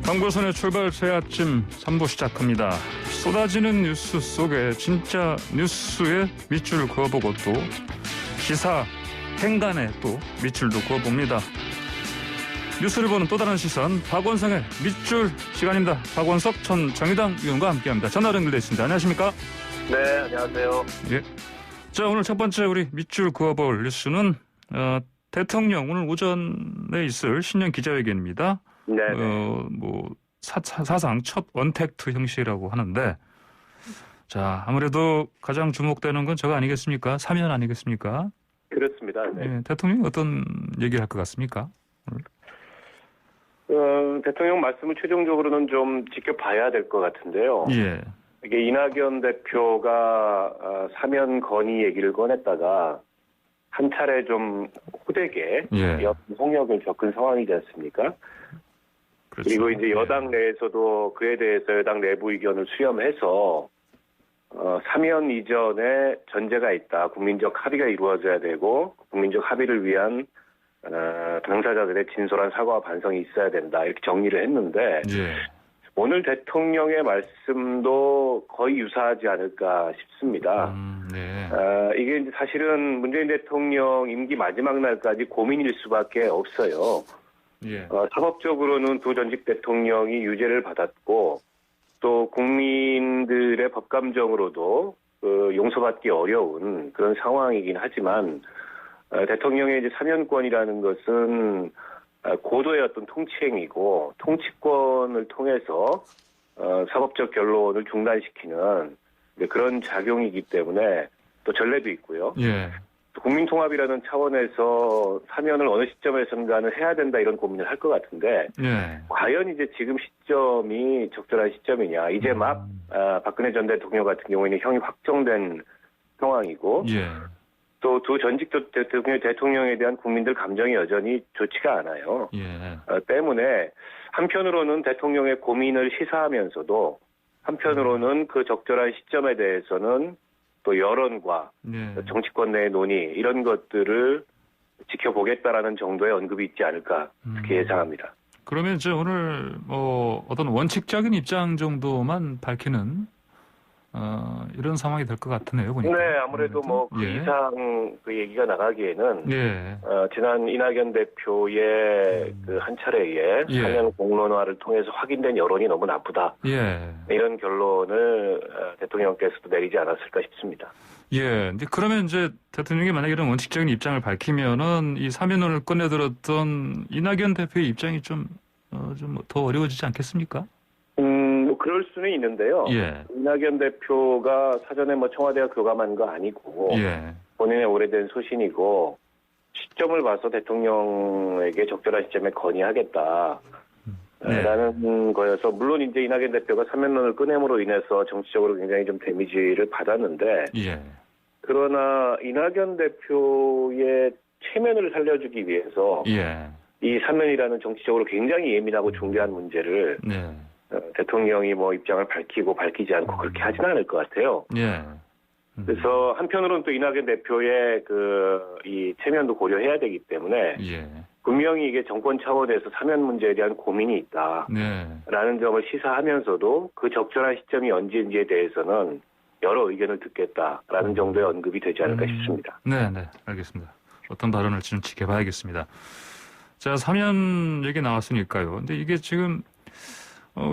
경고선의 출발 새 아침 3부 시작합니다. 쏟아지는 뉴스 속에 진짜 뉴스에 밑줄을 그어보고 또 기사 행간에 또 밑줄도 그어봅니다. 뉴스를 보는 또 다른 시선, 박원석의 밑줄 시간입니다. 박원석 전 정의당 의원과 함께합니다. 전화 연결돼 있습니다. 안녕하십니까? 네, 안녕하세요. 예. 자, 오늘 첫 번째 우리 밑줄 그어볼 뉴스는 대통령 오늘 오전에 있을 신년 기자회견입니다. 네. 사상 첫 원택트 형식이라고 하는데, 자, 아무래도 가장 주목되는 건 저거 아니겠습니까? 사면 아니겠습니까? 그렇습니다. 네. 예, 대통령이 어떤 얘기를 할 것 같습니까? 대통령 말씀을 최종적으로는 좀 지켜봐야 될 것 같은데요. 예. 이게 이낙연 대표가 사면 건의 얘기를 꺼냈다가 한 차례 좀 호되게 예. 홍역을 겪은 상황이지 않습니까? 그렇죠. 그리고 이제 예. 여당 내에서도 그에 대해서 여당 내부 의견을 수렴해서 사면 이전에 전제가 있다. 국민적 합의가 이루어져야 되고 국민적 합의를 위한 당사자들의 진솔한 사과와 반성이 있어야 된다. 이렇게 정리를 했는데 예. 오늘 대통령의 말씀도 거의 유사하지 않을까 싶습니다. 네. 이게 이제 사실은 문재인 대통령 임기 마지막 날까지 고민일 수밖에 없어요. 예. 사법적으로는 두 전직 대통령이 유죄를 받았고 또 국민들의 법감정으로도 용서받기 어려운 그런 상황이긴 하지만 대통령의 이제 사면권이라는 것은 고도의 어떤 통치행위고 통치권을 통해서 사법적 결론을 중단시키는 그런 작용이기 때문에 또 전례도 있고요. 예. 국민통합이라는 차원에서 사면을 어느 시점에선가는 해야 된다 이런 고민을 할 것 같은데 예. 과연 이제 지금 시점이 적절한 시점이냐. 이제 막 박근혜 전 대통령 같은 경우에는 형이 확정된 상황이고 예. 또 두 전직 대통령에 대한 국민들 감정이 여전히 좋지가 않아요. 예. 때문에 한편으로는 대통령의 고민을 시사하면서도 한편으로는 그 적절한 시점에 대해서는 또 여론과 예. 정치권 내의 논의 이런 것들을 지켜보겠다라는 정도의 언급이 있지 않을까 그렇게 예상합니다. 그러면 이제 오늘 어떤 원칙적인 입장 정도만 밝히는 이런 상황이 될 것 같으네요. 보니까. 네, 아무래도 그 예. 이상 그 얘기가 나가기에는 예. 지난 이낙연 대표의 그 한 차례의 예. 사면 공론화를 통해서 확인된 여론이 너무 나쁘다. 예. 이런 결론을 대통령께서도 내리지 않았을까 싶습니다. 예. 근데 그러면 이제 대통령이 만약에 이런 원칙적인 입장을 밝히면은 이 사면을 꺼내들었던 이낙연 대표의 입장이 좀 더 어려워지지 않겠습니까? 그럴 수는 있는데요. 예. 이낙연 대표가 사전에 청와대와 교감한 거 아니고 예. 본인의 오래된 소신이고 시점을 봐서 대통령에게 적절한 시점에 건의하겠다. 네. 라는 거여서 물론 이제 이낙연 대표가 사면론을 꺼냄으로 인해서 정치적으로 굉장히 좀 데미지를 받았는데 예. 그러나 이낙연 대표의 체면을 살려주기 위해서 예. 이 사면이라는 정치적으로 굉장히 예민하고 중대한 문제를 네. 대통령이 입장을 밝히고 밝히지 않고 그렇게 하지는 않을 것 같아요. 예. 그래서 한편으로는 또 이낙연 대표의 이 체면도 고려해야 되기 때문에 예. 분명히 이게 정권 차원에서 사면 문제에 대한 고민이 있다. 네. 라는 점을 시사하면서도 그 적절한 시점이 언제인지에 대해서는 여러 의견을 듣겠다라는 정도의 언급이 되지 않을까 싶습니다. 네, 네, 알겠습니다. 어떤 발언을 좀 지켜봐야겠습니다. 자, 사면 얘기 나왔으니까요. 근데 이게 지금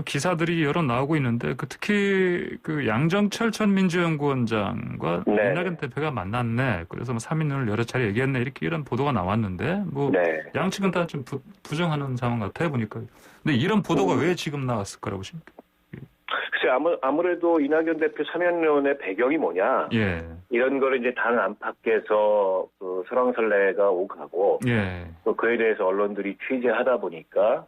기사들이 여러 나오고 있는데 특히 그 양정철 전 민주연구원장과 네. 이낙연 대표가 만났네. 그래서 사면을 여러 차례 얘기했네. 이런 보도가 나왔는데 네. 양측은 다 좀 부정하는 상황 같아요 보니까. 근데 이런 보도가 왜 지금 나왔을 거라고 보십니까? 글쎄 아무래도 이낙연 대표 사면론의 배경이 뭐냐 예. 이런 거를 이제 당 안팎에서 설왕설래가 오가고 예. 또 그에 대해서 언론들이 취재하다 보니까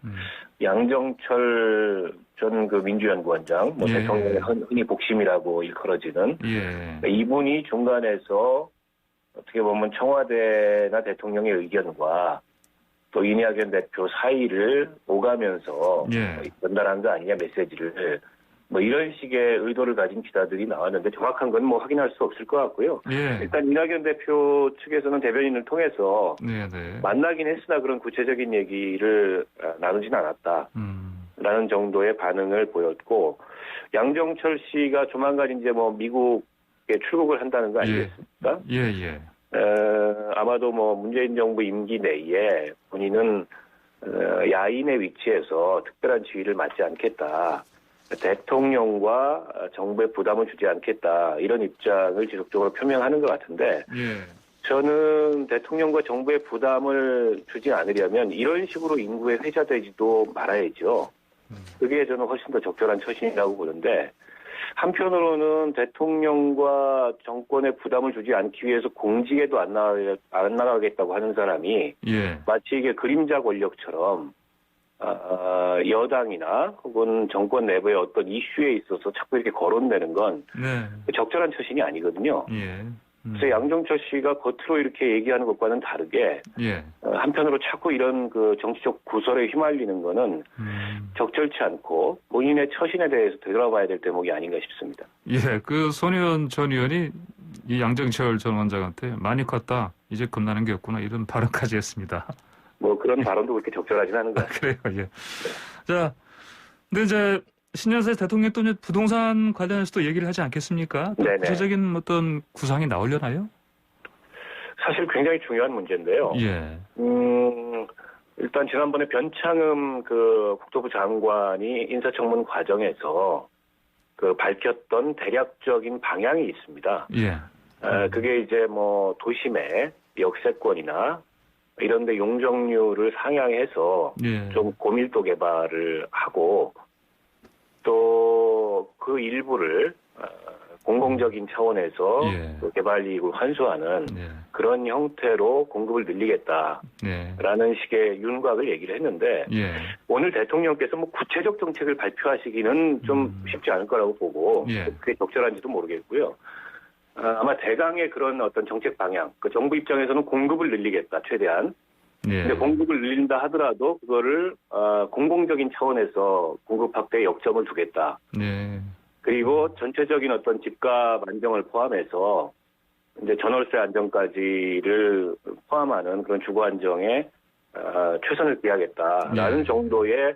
양정철 전 민주연구원장 예. 대통령의 흔히 복심이라고 일컬어지는 예. 이분이 중간에서 어떻게 보면 청와대나 대통령의 의견과 또 이낙연 대표 사이를 오가면서 예. 전달한 거 아니냐 메시지를 이런 식의 의도를 가진 기사들이 나왔는데 정확한 건 확인할 수 없을 것 같고요. 예. 일단 이낙연 대표 측에서는 대변인을 통해서 네, 네. 만나긴 했으나 그런 구체적인 얘기를 나누진 않았다. 라는 정도의 반응을 보였고, 양정철 씨가 조만간 이제 뭐 미국에 출국을 한다는 거 아니겠습니까? 예. 아마도 뭐 문재인 정부 임기 내에 본인은 야인의 위치에서 특별한 지위를 맡지 않겠다. 대통령과 정부에 부담을 주지 않겠다. 이런 입장을 지속적으로 표명하는 것 같은데, 예. 저는 대통령과 정부에 부담을 주지 않으려면 이런 식으로 인구에 회자되지도 말아야죠. 그게 저는 훨씬 더 적절한 처신이라고 보는데, 한편으로는 대통령과 정권에 부담을 주지 않기 위해서 공직에도 안 나가겠다고 하는 사람이 예. 마치 이게 그림자 권력처럼 여당이나 혹은 정권 내부의 어떤 이슈에 있어서 자꾸 이렇게 거론되는 건 네. 적절한 처신이 아니거든요. 예. 그래서 양정철 씨가 겉으로 이렇게 얘기하는 것과는 다르게 예. 한편으로 자꾸 이런 그 정치적 구설에 휘말리는 거는 적절치 않고 본인의 처신에 대해서 되돌아봐야 될 대목이 아닌가 싶습니다. 예. 그 손의원 전 의원이 이 양정철 전 원장한테 많이 컸다. 이제 겁나는 게 없구나. 이런 발언까지 했습니다. 뭐 그런 발언도 그렇게 적절하진 않은 것 같습니다. 그래요. 예. 자, 근데 이제 신년사에 대통령 또 부동산 관련해서도 얘기를 하지 않겠습니까? 네네. 구체적인 어떤 구상이 나오려나요? 사실 굉장히 중요한 문제인데요. 예. 일단 지난번에 변창흠 그 국토부 장관이 인사청문 과정에서 그 밝혔던 대략적인 방향이 있습니다. 예. 그게 이제 뭐 도심의 역세권이나 이런데 용적률을 상향해서 예. 좀 고밀도 개발을 하고 또 그 일부를 공공적인 차원에서 예. 그 개발 이익을 환수하는 예. 그런 형태로 공급을 늘리겠다라는 예. 식의 윤곽을 얘기를 했는데 예. 오늘 대통령께서 뭐 구체적 정책을 발표하시기는 좀 쉽지 않을 거라고 보고 예. 그게 적절한지도 모르겠고요. 아마 대강의 그런 어떤 정책 방향, 그 정부 입장에서는 공급을 늘리겠다 최대한. 예. 근데 공급을 늘린다 하더라도 그거를 공공적인 차원에서 공급 확대에 역점을 두겠다. 예. 그리고 전체적인 어떤 집값 안정을 포함해서 이제 전월세 안정까지를 포함하는 그런 주거 안정에 최선을 기하겠다라는 예. 정도의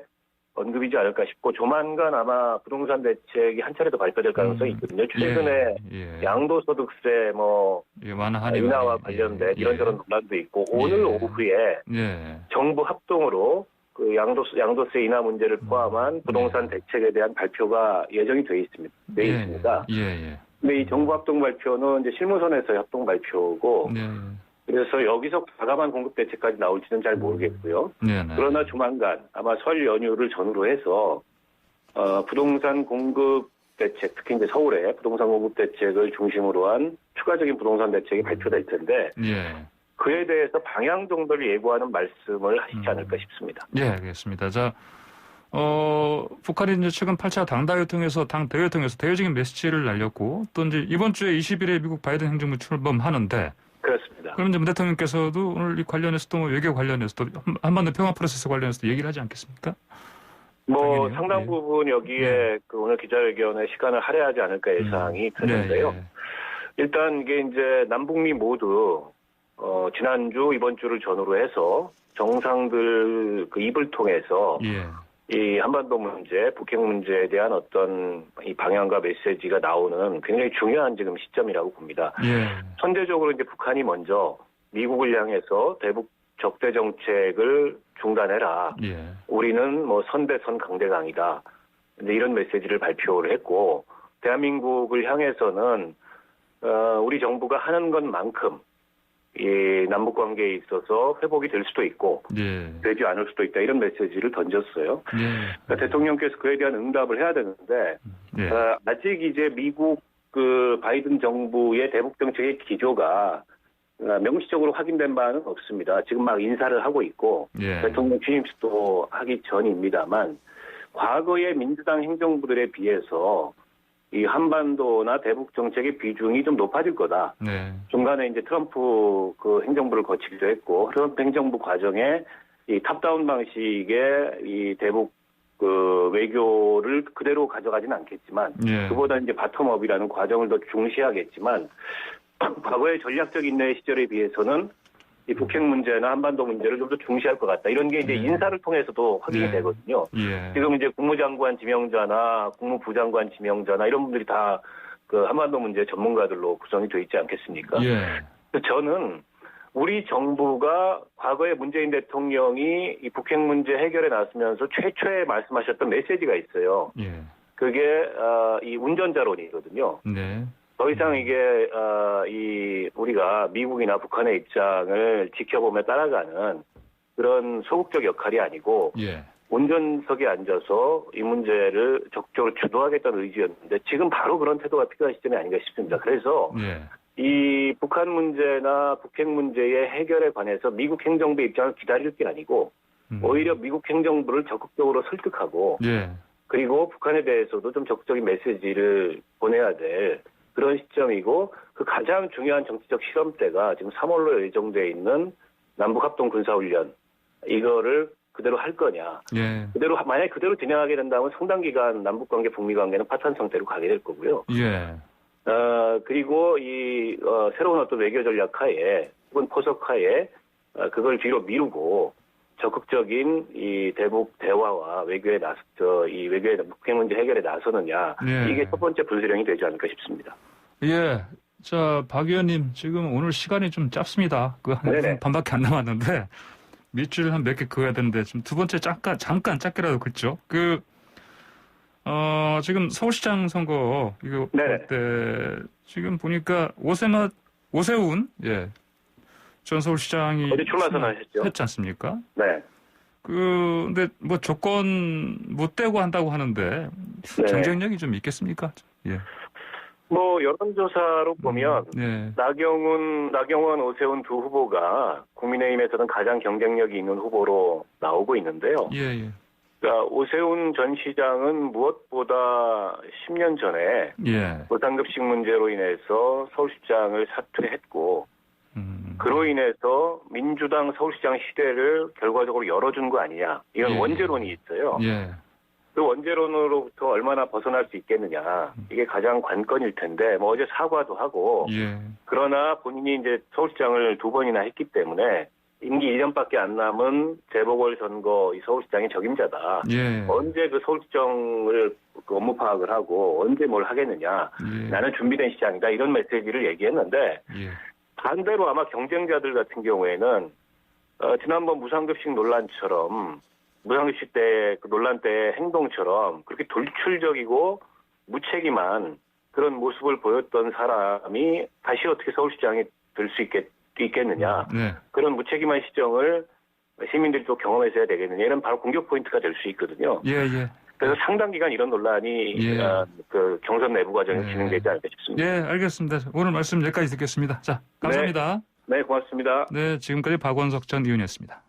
언급이지 않을까 싶고 조만간 아마 부동산 대책이 한 차례 더 발표될 가능성이 있거든요. 최근에 예. 양도소득세 뭐 완화하니 인하와 관련된 이런저런 논란도 있고 오늘 오후에 예. 정부 합동으로 그 양도세 인하 문제를 포함한 부동산 대책에 대한 발표가 예정이 돼 있습니다. 예. 근데 이 정부 합동 발표는 이제 실무선에서의 합동 발표고 예. 그래서 여기서 과감한 공급 대책까지 나올지는 잘 모르겠고요. 네. 그러나 조만간 아마 설 연휴를 전후로 해서 부동산 공급 대책, 특히 이제 서울의 부동산 공급 대책을 중심으로 한 추가적인 부동산 대책이 발표될 텐데 예. 그에 대해서 방향 정도를 예고하는 말씀을 하시지 않을까 싶습니다. 예, 알겠습니다. 자, 북한이 이제 최근 8차 당대회를 통해서 대외적인 메시지를 날렸고 또 이제 이번 주에 20일에 미국 바이든 행정부 출범하는데 그렇습니다. 그럼 이제 문 대통령께서도 오늘 이 관련해서도 뭐 외교 관련해서도 한반도 평화 프로세스 관련해서도 얘기를 하지 않겠습니까? 뭐 당연히요. 상당 부분 여기에 그 오늘 기자회견에 시간을 할애하지 않을까 예상이 되는데요. 일단 이게 이제 남북미 모두 지난주 이번 주를 전후로 해서 정상들 그 입을 통해서 이 한반도 문제, 북핵 문제에 대한 어떤 이 방향과 메시지가 나오는 굉장히 중요한 지금 시점이라고 봅니다. 선제적으로 이제 북한이 먼저 미국을 향해서 대북 적대 정책을 중단해라. 우리는 뭐 선대선 강대강이다. 이제 이런 메시지를 발표를 했고 대한민국을 향해서는 우리 정부가 하는 것만큼 이 남북 관계에 있어서 회복이 될 수도 있고 되지 않을 수도 있다 이런 메시지를 던졌어요. 그러니까 대통령께서 그에 대한 응답을 해야 되는데 아직 이제 미국 그 바이든 정부의 대북 정책의 기조가 명시적으로 확인된 바는 없습니다. 지금 막 인사를 하고 있고 대통령 취임식도 하기 전입니다만 과거의 민주당 행정부들에 비해서 이 한반도나 대북 정책의 비중이 좀 높아질 거다. 중간에 이제 트럼프 그 행정부를 거치기도 했고 트럼프 행정부 과정에 이 탑다운 방식의 이 대북 그 외교를 그대로 가져가지는 않겠지만 그보다 이제 바텀업이라는 과정을 더 중시하겠지만 과거의 전략적 인내 시절에 비해서는 이 북핵 문제나 한반도 문제를 좀 더 중시할 것 같다. 이런 게 이제 네. 인사를 통해서도 확인이 네. 되거든요. 예. 지금 이제 국무장관 지명자나 국무부장관 지명자나 이런 분들이 다 그 한반도 문제 전문가들로 구성이 돼 있지 않겠습니까? 예. 저는 우리 정부가 과거에 문재인 대통령이 이 북핵 문제 해결에 나서면서 최초에 말씀하셨던 메시지가 있어요. 예. 그게 이 운전자론이거든요. 네. 더 이상 이게 이 우리가 미국이나 북한의 입장을 지켜보며 따라가는 그런 소극적 역할이 아니고 예. 운전석에 앉아서 이 문제를 적극적으로 주도하겠다는 의지였는데 지금 바로 그런 태도가 필요한 시점이 아닌가 싶습니다. 그래서 예. 이 북한 문제나 북핵 문제의 해결에 관해서 미국 행정부의 입장을 기다릴 게 아니고 오히려 미국 행정부를 적극적으로 설득하고 예. 그리고 북한에 대해서도 좀 적극적인 메시지를 보내야 될 그런 시점이고 그 가장 중요한 정치적 실험대가 지금 3월로 예정돼 있는 남북합동 군사훈련 이거를 그대로 할 거냐. 예. 만약에 그대로 진행하게 된다면 상당 기간 남북관계, 북미관계는 파탄 상태로 가게 될 거고요. 예. 그리고 이 새로운 어떤 외교 전략 하에 혹은 포석 하에 그걸 뒤로 미루고 적극적인 이 대북 대화와 외교에 이 외교의 북핵 문제 해결에 나서느냐. 예. 이게 첫 번째 분수령이 되지 않을까 싶습니다. 예. 자, 박 의원님, 지금 오늘 시간이 좀 짧습니다. 네네. 반밖에 안 남았는데, 밑줄 한 몇 개 그어야 되는데, 지금 두 번째 잠깐 짧게라도 긁죠. 지금 서울시장 선거, 이거 볼 때, 지금 보니까 오세훈, 예. 전 서울시장이. 어제 출마 선언하셨죠? 했지 않습니까? 네. 근데 뭐 조건 못 떼고 한다고 하는데, 네. 경쟁력이 좀 있겠습니까? 예. 뭐 여론조사로 보면 예. 나경원, 오세훈 두 후보가 국민의힘에서는 가장 경쟁력이 있는 후보로 나오고 있는데요. 예, 예. 그러니까 오세훈 전 시장은 무엇보다 10년 전에 예. 보상급식 문제로 인해서 서울시장을 사퇴했고 그로 인해서 민주당 서울시장 시대를 결과적으로 열어준 거 아니냐. 이건 예. 원죄론이 있어요. 예. 그 원죄론으로부터 얼마나 벗어날 수 있겠느냐. 이게 가장 관건일 텐데, 뭐 어제 사과도 하고, 예. 그러나 본인이 이제 서울시장을 두 번이나 했기 때문에 임기 1년밖에 안 남은 재보궐선거 이 서울시장의 적임자다. 예. 언제 그 서울시장을 업무 파악을 하고 언제 뭘 하겠느냐. 예. 나는 준비된 시장이다. 이런 메시지를 얘기했는데, 예. 반대로 아마 경쟁자들 같은 경우에는 지난번 무상급식 논란처럼 무상급식 때 그 논란 때 행동처럼 그렇게 돌출적이고 무책임한 그런 모습을 보였던 사람이 다시 어떻게 서울시장이 될 수 있겠느냐. 네. 그런 무책임한 시정을 시민들이 또 경험해서야 되겠느냐. 이런 바로 공격 포인트가 될 수 있거든요. 예, 예. 그래서 상당 기간 이런 논란이 예. 그 경선 내부 과정에 네. 진행되지 않을까 싶습니다. 예, 알겠습니다. 오늘 말씀 여기까지 듣겠습니다. 자, 감사합니다. 네, 고맙습니다. 네, 지금까지 박원석 전 의원이었습니다.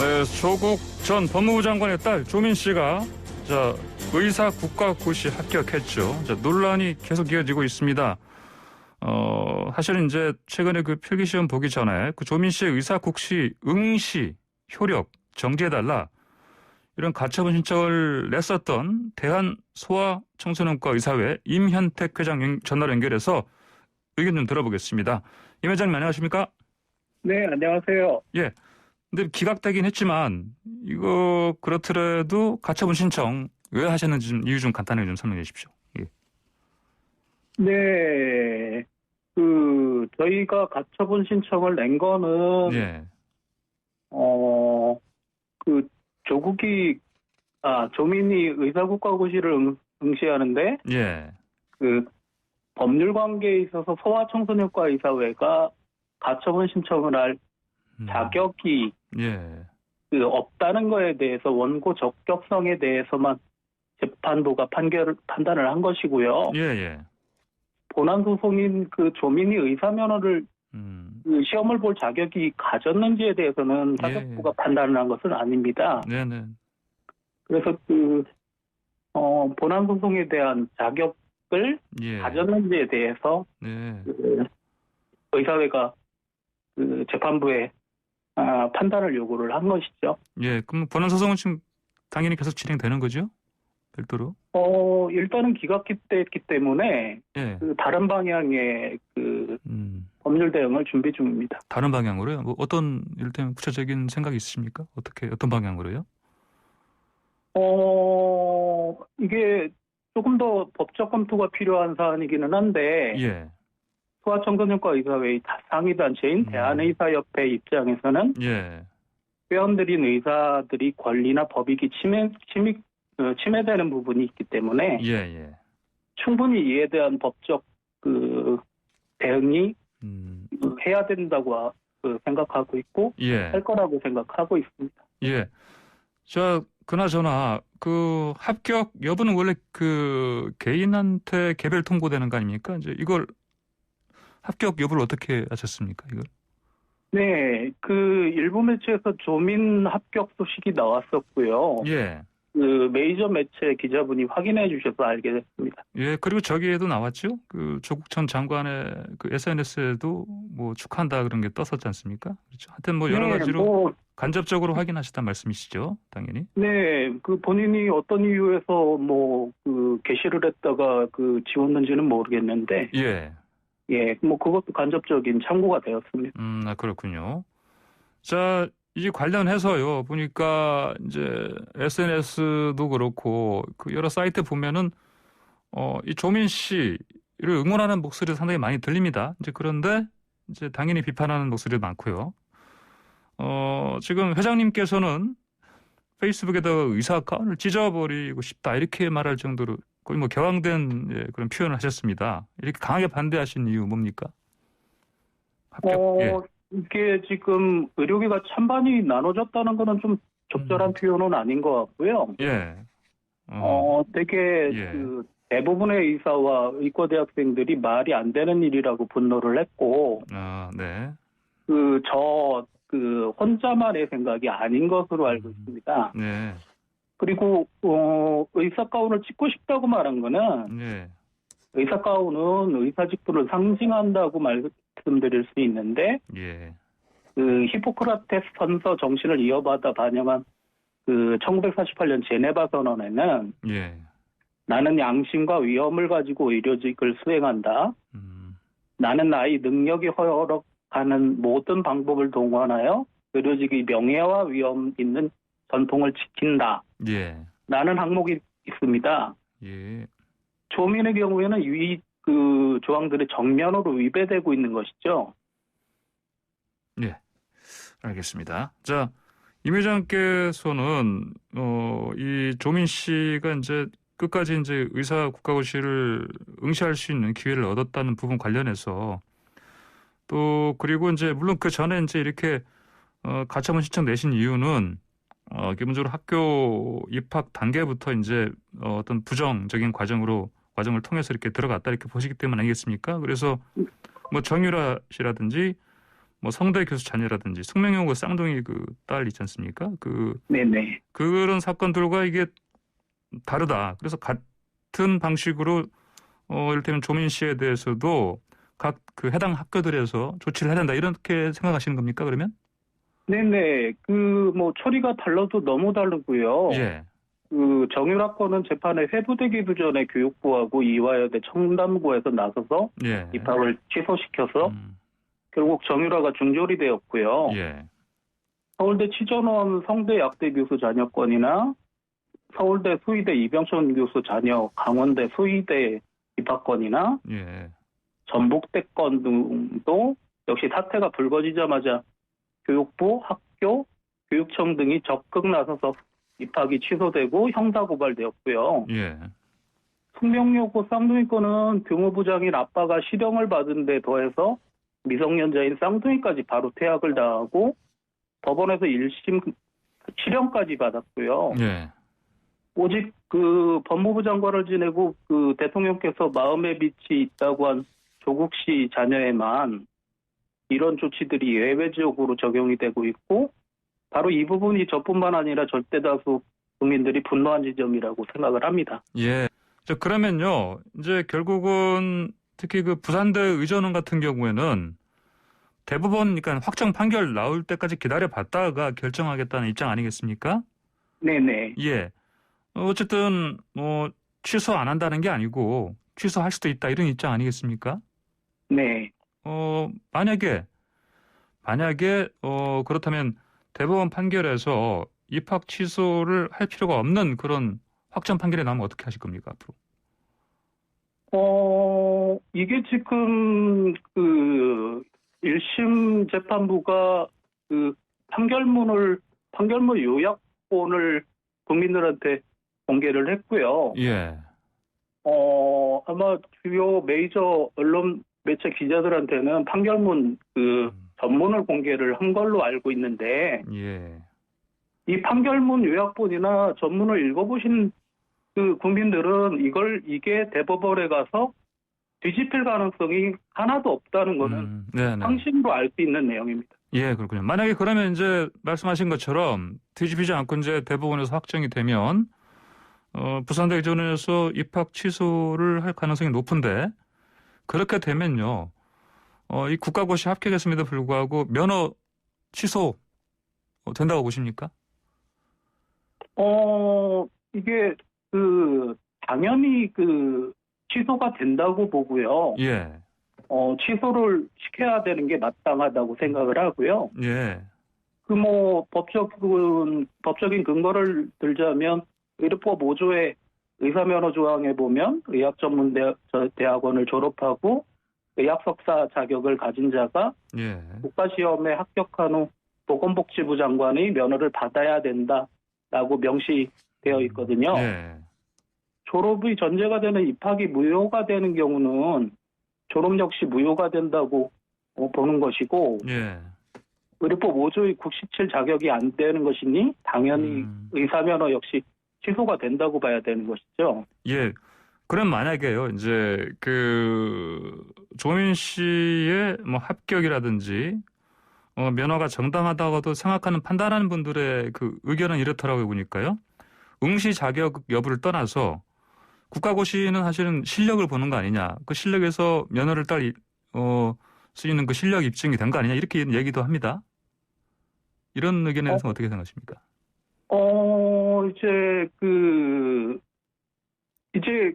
네, 조국 전 법무부 장관의 딸 조민 씨가 의사 국가고시 합격했죠. 논란이 계속 이어지고 있습니다. 사실은 이제 최근에 그 필기시험 보기 전에 그 조민 씨의 의사국시 응시 효력 정지해달라 이런 가처분 신청을 냈었던 대한소아청소년과 의사회 임현택 회장 전화로 연결해서 의견 좀 들어보겠습니다. 임 회장님 안녕하십니까? 네, 안녕하세요. 예. 근데 기각되긴 했지만 이거 그렇더라도 가처분 신청 왜 하셨는지 좀 이유 좀 간단하게 좀 설명해 주십시오. 예. 네, 저희가 가처분 신청을 낸 거는, 예. 조민이 의사국가고시를 응시하는데, 예. 법률 관계에 있어서 소아청소년과 의사회가 가처분 신청을 할 자격이 예. 없다는 거에 대해서 원고 적격성에 대해서만 재판부가 판단을 한 것이고요. 예, 예. 본안 소송인 조민이 의사 면허를 시험을 볼 자격이 가졌는지에 대해서는 사법부가 판단을 한 것은 아닙니다. 네, 네. 그래서 본안 소송에 대한 자격을 가졌는지에 대해서 네. 의사회가 재판부에 판단을 요구를 한 것이죠. 예, 그럼 본안 소송은 지금 당연히 계속 진행되는 거죠? 별도로? 일단은 기각됐기 때문에 예. 그 다른 방향의 법률 대응을 준비 중입니다. 다른 방향으로요? 뭐 어떤 일단 구체적인 생각이 있으십니까? 어떤 방향으로요? 이게 조금 더 법적 검토가 필요한 사안이기는 한데 예. 소아청소년과 의사회의 상위단체인 대한의사협회 입장에서는 예. 회원들인 의사들이 권리나 법익이 침해되는 부분이 있기 때문에 예. 충분히 이에 대한 법적 대응이 해야 된다고 생각하고 있고 예. 할 거라고 생각하고 있습니다. 예. 자, 그나저나 그 합격 여부는 원래 그 개인한테 개별 통보되는 거 아닙니까? 이제 이걸 합격 여부를 어떻게 하셨습니까? 이걸? 네, 일부 매체에서 조민 합격 소식이 나왔었고요. 예. 메이저 매체 기자분이 확인해 주셔서 알게 됐습니다. 예, 그리고 저기에도 나왔죠. 조국 전 장관의 SNS에도 뭐 축하한다 그런 게 떴었지 않습니까? 그렇죠. 하여튼 뭐 여러 가지로 간접적으로 확인하셨단 말씀이시죠, 당연히. 네, 본인이 어떤 이유에서 게시를 했다가 지웠는지는 모르겠는데. 예. 예, 그것도 간접적인 참고가 되었습니다. 그렇군요. 자, 이 관련해서요, 보니까 이제 SNS도 그렇고 여러 사이트 보면은 이 조민 씨를 응원하는 목소리가 상당히 많이 들립니다. 이제 그런데 이제 당연히 비판하는 목소리도 많고요. 지금 회장님께서는 페이스북에다가 의사 가운을 찢어버리고 싶다 이렇게 말할 정도로 거의 뭐 격앙된 그런 표현을 하셨습니다. 이렇게 강하게 반대하신 이유 뭡니까? 합격. 이게 지금 의료계가 찬반이 나눠졌다는 거는 좀 적절한 표현은 아닌 것 같고요. 예. 되게 대부분의 의사와 의과대학생들이 말이 안 되는 일이라고 분노를 했고, 네. 혼자만의 생각이 아닌 것으로 알고 있습니다. 네. 그리고 의사 가운을 찍고 싶다고 말한 거는 네. 의사 가운은 의사 직분을 상징한다고 말씀드릴 수 있는데 예. 히포크라테스 선서 정신을 이어받아 반영한 1948년 제네바 선언에는 예. 나는 양심과 위험을 가지고 의료직을 수행한다. 나는 나의 능력이 허락하는 모든 방법을 동원하여 의료직의 명예와 위험 있는 전통을 지킨다. 예. 라는 항목이 있습니다. 예. 조민의 경우에는 이 조항들이 정면으로 위배되고 있는 것이죠. 예. 알겠습니다. 자, 임 회장께서는 이 조민 씨가 이제 끝까지 이제 의사 국가고시를 응시할 수 있는 기회를 얻었다는 부분 관련해서 또 그리고 이제 물론 그 전에 이제 이렇게 가처분 신청 내신 이유는 기본적으로 학교 입학 단계부터 이제 어떤 부정적인 과정을 통해서 이렇게 들어갔다 이렇게 보시기 때문 아니겠습니까? 그래서 뭐 정유라 씨라든지 뭐 성대 교수 자녀라든지 숙명여고 쌍둥이 딸 있지 않습니까? 네네. 그런 사건들과 이게 다르다. 그래서 같은 방식으로 이를테면 조민 씨에 대해서도 각 해당 학교들에서 조치를 해야 된다 이렇게 생각하시는 겁니까? 그러면? 네네. 처리가 달라도 너무 다르고요. 예. 정유라 건은 재판에 회부되기도 전에 교육부하고 이화여대 청담고에서 나서서 예. 입학을 취소시켜서 결국 정유라가 중졸이 되었고요. 예. 서울대 치전원 성대 약대 교수 자녀 건이나 서울대 수의대 이병천 교수 자녀 강원대 수의대 입학건이나 예. 전북대 건 등도 역시 사태가 불거지자마자 교육부, 학교, 교육청 등이 적극 나서서 입학이 취소되고 형사고발되었고요. 예. 숙명여고 쌍둥이 건은 교무부장인 아빠가 실형을 받은 데 더해서 미성년자인 쌍둥이까지 바로 퇴학을 당하고 법원에서 1심 실형까지 받았고요. 예. 오직 법무부 장관을 지내고 대통령께서 마음의 빛이 있다고 한 조국 씨 자녀에만 이런 조치들이 예외적으로 적용이 되고 있고 바로 이 부분이 저뿐만 아니라 절대다수 국민들이 분노한 지점이라고 생각을 합니다. 예. 그러면요, 이제 결국은 특히 부산대 의전원 같은 경우에는 대법원, 그러니까 확정 판결 나올 때까지 기다려봤다가 결정하겠다는 입장 아니겠습니까? 네네. 예. 어쨌든 취소 안 한다는 게 아니고 취소할 수도 있다 이런 입장 아니겠습니까? 네. 만약에 그렇다면 대법원 판결에서 입학 취소를 할 필요가 없는 그런 확정 판결이 나오면 어떻게 하실 겁니까, 앞으로? 이게 지금 그 1심 재판부가 그 판결문 요약본을 국민들한테 공개를 했고요. 예. 아마 주요 메이저 언론 매체 기자들한테는 판결문 그 전문을 공개를 한 걸로 알고 있는데, 예. 이 판결문 요약본이나 전문을 읽어보신 그 국민들은 이게 대법원에 가서 뒤집힐 가능성이 하나도 없다는 거는 네네. 상식으로 알 수 있는 내용입니다. 예, 그렇군요. 만약에 그러면 이제 말씀하신 것처럼 뒤집히지 않고 이제 대법원에서 확정이 되면 부산대학교에서 입학 취소를 할 가능성이 높은데, 그렇게 되면요, 이 국가고시 합격했음에도 불구하고 면허 취소 된다고 보십니까? 이게 당연히 취소가 된다고 보고요. 예. 취소를 시켜야 되는 게 마땅하다고 생각을 하고요. 예. 법적인 근거를 들자면 의료법 5조의 의사면허 조항에 보면 의학전문대학원을 졸업하고 의학석사 자격을 가진 자가 예. 국가시험에 합격한 후 보건복지부 장관의 면허를 받아야 된다라고 명시되어 있거든요. 예. 졸업의 전제가 되는 입학이 무효가 되는 경우는 졸업 역시 무효가 된다고 보는 것이고, 예. 의료법 5조의 97 자격이 안 되는 것이니 당연히 의사면허 역시 취소가 된다고 봐야 되는 것이죠. 예. 그럼 만약에요, 이제 조민 씨의 합격이라든지 면허가 정당하다고도 생각하는 판단하는 분들의 그 의견은 이렇더라고요, 보니까요. 응시 자격 여부를 떠나서 국가고시는 사실은 실력을 보는 거 아니냐. 그 실력에서 면허를 딸 수 있는 그 실력 입증이 된 거 아니냐. 이렇게 얘기도 합니다. 이런 의견에 대해서 어떻게 생각하십니까? 이제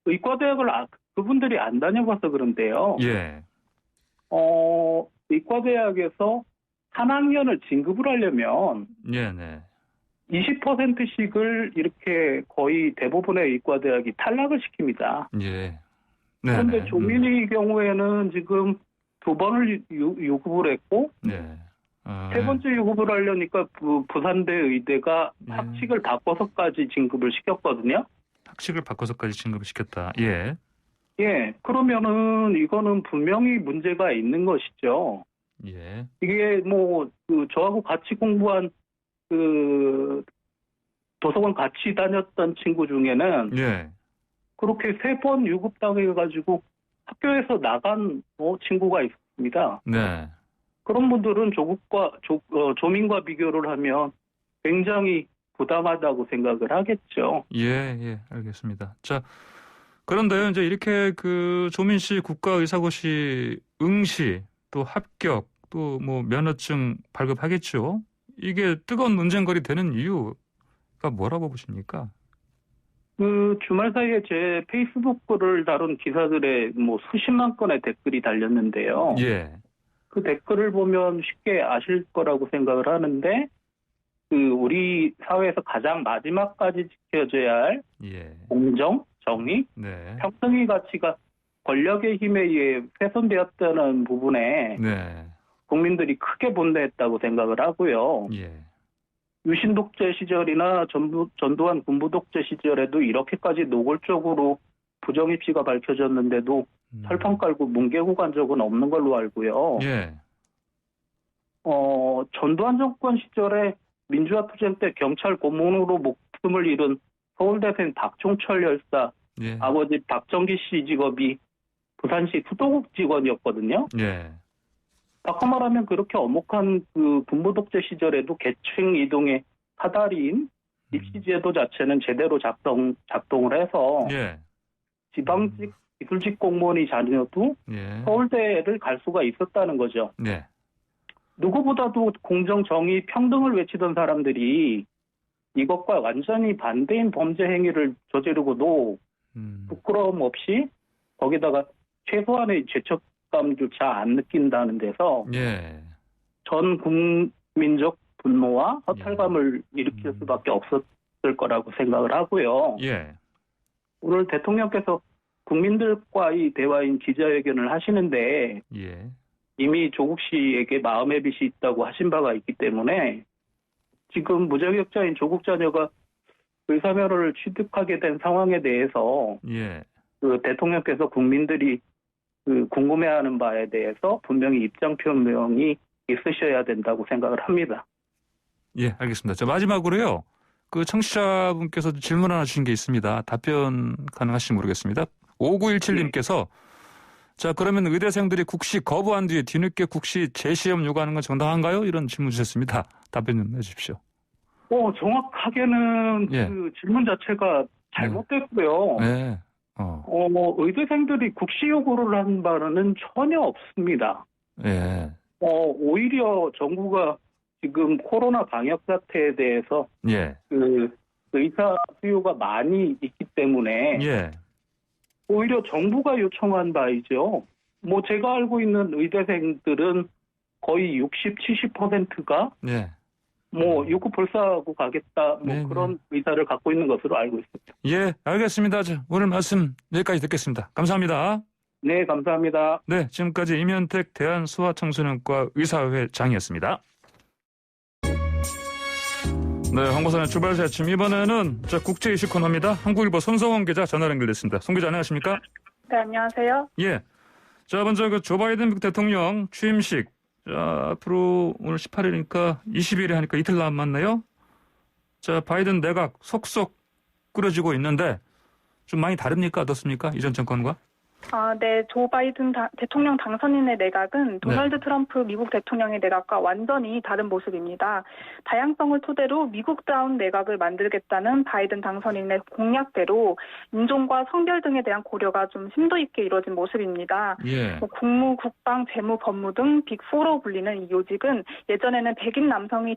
의과대학을 그분들이 안 다녀봐서 그런데요. 예. 의과대학에서 한 학년을 진급을 하려면 네네. 20%씩을 이렇게 거의 대부분의 의과대학이 탈락을 시킵니다. 예. 그런데 조민의 경우에는 지금 2번을 유급을 했고, 네. 세 번째 유급을 하려니까 부산대 의대가 예. 학칙을 바꿔서까지 진급을 시켰거든요. 학식을 바꿔서까지 진급을 시켰다. 예. 예, 그러면은 이거는 분명히 문제가 있는 것이죠. 예. 이게 저하고 같이 공부한 도서관 같이 다녔던 친구 중에는 예. 그렇게 3번 유급당해가지고 학교에서 나간 친구가 있습니다. 네. 그런 분들은 조민과 비교를 하면 굉장히 부당하다고 생각을 하겠죠. 예, 알겠습니다. 자, 그런데요, 이제 이렇게 조민 씨 국가의사고시 응시, 또 합격, 또 면허증 발급하겠죠. 이게 뜨거운 논쟁거리 되는 이유가 뭐라고 보십니까? 주말 사이에 제 페이스북 글을 다룬 기사들에 수십만 건의 댓글이 달렸는데요. 예. 그 댓글을 보면 쉽게 아실 거라고 생각을 하는데, 우리 사회에서 가장 마지막까지 지켜져야 할 예. 공정, 정의, 네. 평등의 가치가 권력의 힘에 의해 훼손되었다는 부분에 네. 국민들이 크게 분노했다고 생각을 하고요. 예. 유신 독재 시절이나 전두환 군부 독재 시절에도 이렇게까지 노골적으로 부정 입시가 밝혀졌는데도 철판 깔고 뭉개고 간 적은 없는 걸로 알고요. 예. 전두환 정권 시절에 민주화 투쟁 때 경찰 고문으로 목숨을 잃은 서울대생 박종철 열사 예. 아버지 박정기 씨 직업이 부산시 수도국 직원이었거든요. 예. 바꿔 말하면 그렇게 엄혹한 군부 독재 시절에도 계층 이동의 사다리인 입시제도 자체는 제대로 작동을 해서 예. 지방직 기술직 공무원이 자녀도 예. 서울대를 갈 수가 있었다는 거죠. 네. 누구보다도 공정, 정의, 평등을 외치던 사람들이 이것과 완전히 반대인 범죄 행위를 저지르고도 부끄러움 없이 거기다가 최소한의 죄책감조차 안 느낀다는 데서 예. 전 국민적 분노와 허탈감을 일으킬 수밖에 없었을 거라고 생각을 하고요. 예. 오늘 대통령께서 국민들과의 대화인 기자회견을 하시는데 예. 이미 조국 씨에게 마음의 빚이 있다고 하신 바가 있기 때문에 지금 무자격자인 조국 자녀가 의사면허를 취득하게 된 상황에 대해서 예. 그 대통령께서 국민들이 그 궁금해하는 바에 대해서 분명히 입장 표명이 있으셔야 된다고 생각을 합니다. 예, 알겠습니다. 자, 마지막으로요. 그 청취자분께서 질문 하나 주신 게 있습니다. 답변 가능하실지 모르겠습니다. 5917님께서 자, 그러면 의대생들이 국시 거부한 뒤에 뒤늦게 국시 재시험 요구하는 건 정당한가요? 이런 질문 주셨습니다. 답변 좀 해주십시오. 정확하게는 예. 그 질문 자체가 잘못됐고요. 네. 의대생들이 국시 요구를 한 바는 전혀 없습니다. 예. 오히려 정부가 지금 코로나 방역 사태에 대해서 예. 그 의사 수요가 많이 있기 때문에 예. 오히려 정부가 요청한 바이죠. 제가 알고 있는 의대생들은 거의 60, 70%가 예. 요구 불사하고 가겠다 네, 그런 의사를 갖고 있는 것으로 알고 있습니다. 예, 알겠습니다. 자, 오늘 말씀 여기까지 듣겠습니다. 감사합니다. 네, 감사합니다. 네, 지금까지 임현택 대한소아청소년과 의사회장이었습니다. 네, 황보선의 주발새 아침 이번에는 국제 이슈 코너입니다. 한국일보 손성원 기자 전화 연결됐습니다. 송 기자 안녕하십니까? 네, 안녕하세요. 예. 자, 먼저 조 바이든 미국 대통령 취임식. 자, 앞으로 오늘 18일이니까 20일에 하니까 이틀 남았네요. 자, 바이든 내각 속속 꾸려지고 있는데 좀 많이 다릅니까? 어떻습니까? 이전 정권과? 네, 조 바이든 대통령 당선인의 내각은 도널드 트럼프 미국 대통령의 내각과 완전히 다른 모습입니다. 다양성을 토대로 미국다운 내각을 만들겠다는 바이든 당선인의 공약대로 인종과 성별 등에 대한 고려가 좀 심도 있게 이루어진 모습입니다. 예. 국무, 국방, 재무, 법무 등 빅4로 불리는 이 요직은 예전에는 백인 남성이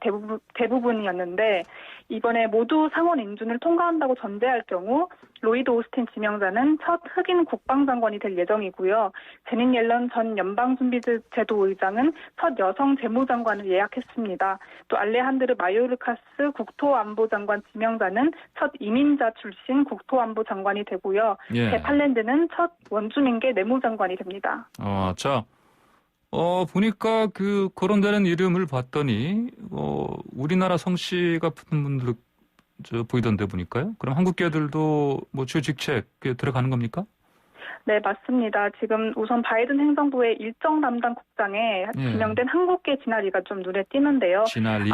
대부분이었는데 이번에 모두 상원 인준을 통과한다고 전제할 경우 로이드 오스틴 지명자는 첫 흑인 국방장관이 될 예정이고요. 제닛 옐런 전 연방준비제도 의장은 첫 여성 재무장관을 예약했습니다. 또 알레한드르 마요르카스 국토안보장관 지명자는 첫 이민자 출신 국토안보장관이 되고요. 예. 제 팔랜드는 첫 원주민계 내무장관이 됩니다. 보니까 거론되는 이름을 봤더니 우리나라 성씨가 붙은 분들 보이던데 보니까요. 그럼 한국계들도 주요 직책에 들어가는 겁니까? 네, 맞습니다. 지금 우선 바이든 행정부의 일정 담당 국장에 지명된 한국계 진아리가 좀 눈에 띄는데요. 진아리.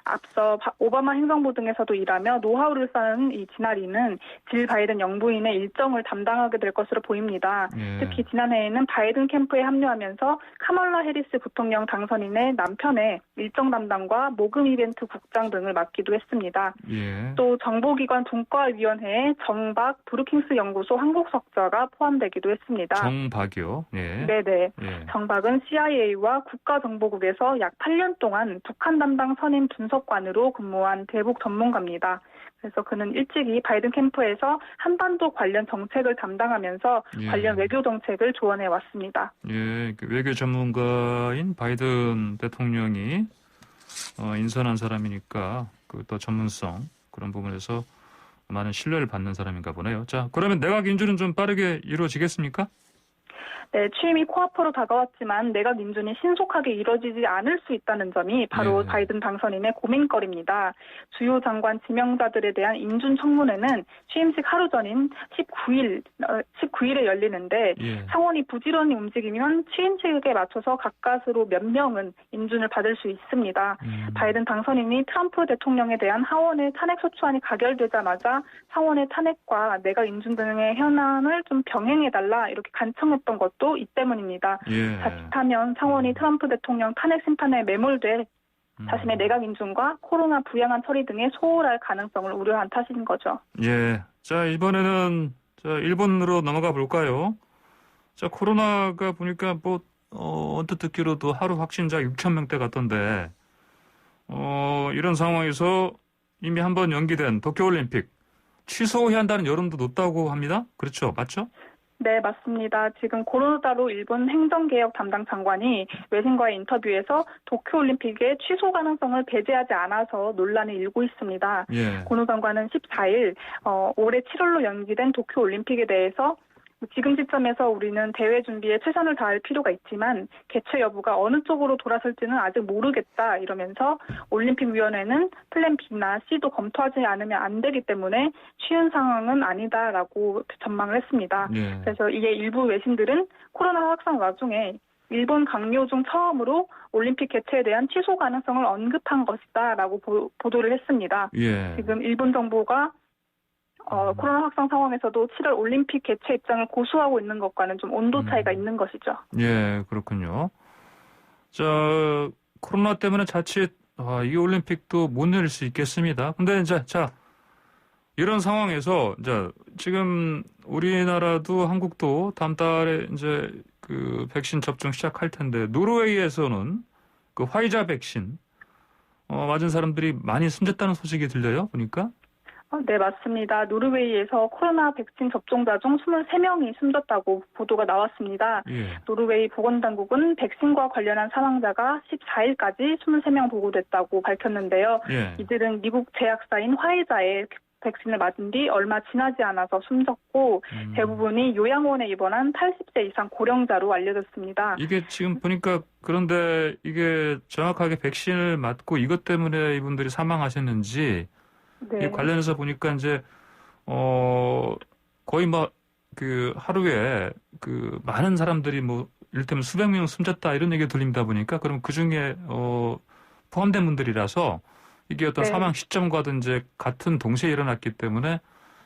앞서 오바마 행정부 등에서도 일하며 노하우를 쌓은 이 진아리는 질 바이든 영부인의 일정을 담당하게 될 것으로 보입니다. 예. 특히 지난해에는 바이든 캠프에 합류하면서 카멀라 해리스 부통령 당선인의 남편의 일정 담당과 모금 이벤트 국장 등을 맡기도 했습니다. 예. 또 정보기관 동과위원회에 정박 브루킹스 연구소 한국석 자가 포함되기도 했습니다. 정박이요? 예. 네네. 예. 정박은 CIA와 국가정보국에서 약 8년 동안 북한 담당 선임 분석관으로 근무한 대북 전문가입니다. 그래서 그는 일찍이 바이든 캠프에서 한반도 관련 정책을 담당하면서 관련 외교 정책을 조언해 왔습니다. 예, 외교 전문가인 바이든 대통령이 인선한 사람이니까 또 전문성 그런 부분에서 많은 신뢰를 받는 사람인가 보네요. 자, 그러면 내각 인준은 좀 빠르게 이루어지겠습니까? 네, 취임이 코앞으로 다가왔지만 내각 인준이 신속하게 이뤄지지 않을 수 있다는 점이 바로 바이든 당선인의 고민거리입니다. 주요 장관 지명자들에 대한 인준 청문회는 취임식 하루 전인 19일에 열리는데 상원이 부지런히 움직이면 취임식에 맞춰서 가까스로 몇 명은 인준을 받을 수 있습니다. 바이든 당선인이 트럼프 대통령에 대한 하원의 탄핵소추안이 가결되자마자 상원의 탄핵과 내각 인준 등의 현안을 좀 병행해달라 이렇게 간청했던 것도 이 때문입니다. 자칫하면 상원이 트럼프 대통령 탄핵 심판에 매몰돼 자신의 내각 인준과 코로나 부양안 처리 등에 소홀할 가능성을 우려한 탓인 거죠. 예. 자, 이번에는 일본으로 넘어가 볼까요? 자, 코로나가 보니까 언뜻 듣기로도 하루 확진자 6,000명대 같던데, 이런 상황에서 이미 한번 연기된 도쿄올림픽 취소해야 한다는 여론도 높다고 합니다. 그렇죠? 맞죠? 네, 맞습니다. 지금 고노다로 일본 행정개혁 담당 장관이 외신과의 인터뷰에서 도쿄올림픽의 취소 가능성을 배제하지 않아서 논란이 일고 있습니다. 예. 고노 장관은 14일 올해 7월로 연기된 도쿄올림픽에 대해서 지금 시점에서 우리는 대회 준비에 최선을 다할 필요가 있지만 개최 여부가 어느 쪽으로 돌아설지는 아직 모르겠다 이러면서 올림픽위원회는 플랜 B나 C도 검토하지 않으면 안 되기 때문에 쉬운 상황은 아니다라고 전망을 했습니다. 예. 그래서 이게 일부 외신들은 코로나 확산 와중에 일본 강요 중 처음으로 올림픽 개최에 대한 취소 가능성을 언급한 것이다라고 보도를 했습니다. 예. 지금 일본 정부가 코로나 확산 상황에서도 7월 올림픽 개최 입장을 고수하고 있는 것과는 좀 온도 차이가 있는 것이죠. 예, 그렇군요. 자, 코로나 때문에 자칫 이 올림픽도 못 열릴 수 있겠습니다. 근데 이제 이런 상황에서 지금 우리나라도 한국도 다음 달에 이제 그 백신 접종 시작할 텐데 노르웨이에서는 그 화이자 백신 맞은 사람들이 많이 숨졌다는 소식이 들려요, 보니까. 네, 맞습니다. 노르웨이에서 코로나 백신 접종자 중 23명이 숨졌다고 보도가 나왔습니다. 예. 노르웨이 보건당국은 백신과 관련한 사망자가 14일까지 23명 보고됐다고 밝혔는데요. 예. 이들은 미국 제약사인 화이자의 백신을 맞은 뒤 얼마 지나지 않아서 숨졌고 대부분이 요양원에 입원한 80세 이상 고령자로 알려졌습니다. 이게 지금 보니까 그런데 이게 정확하게 백신을 맞고 이것 때문에 이분들이 사망하셨는지 네. 이 관련해서 보니까 이제 거의 그 하루에 그 많은 사람들이 이를테면 수백 명 숨졌다 이런 얘기가 들립니다 보니까 그럼 그 중에 포함된 분들이라서 이게 어떤 네. 사망 시점과도 이제 같은 동시에 일어났기 때문에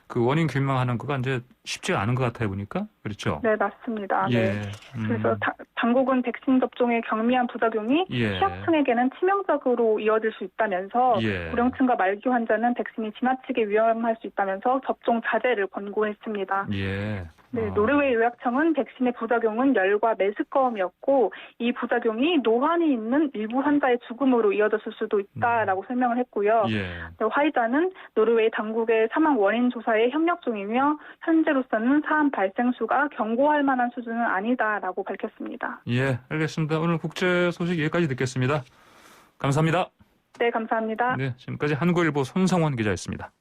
그 원인 규명하는 거가 이제 쉽지가 않은 것 같아요 보니까 그렇죠? 네, 맞습니다. 예. 네. 그래서 당국은 백신 접종의 경미한 부작용이 예. 취약층에게는 치명적으로 이어질 수 있다면서 예. 고령층과 말기 환자는 백신이 지나치게 위험할 수 있다면서 접종 자제를 권고했습니다. 예. 네, 노르웨이 의학청은 백신의 부작용은 열과 메스꺼움이었고 이 부작용이 노환이 있는 일부 환자의 죽음으로 이어졌을 수도 있다라고 설명을 했고요. 예. 화이자는 노르웨이 당국의 사망 원인 조사에 협력 중이며 현재로서는 사안 발생 수가 경고할 만한 수준은 아니다라고 밝혔습니다. 예, 알겠습니다. 오늘 국제 소식 여기까지 듣겠습니다. 감사합니다. 네, 감사합니다. 네, 지금까지 한국일보 손성원 기자였습니다.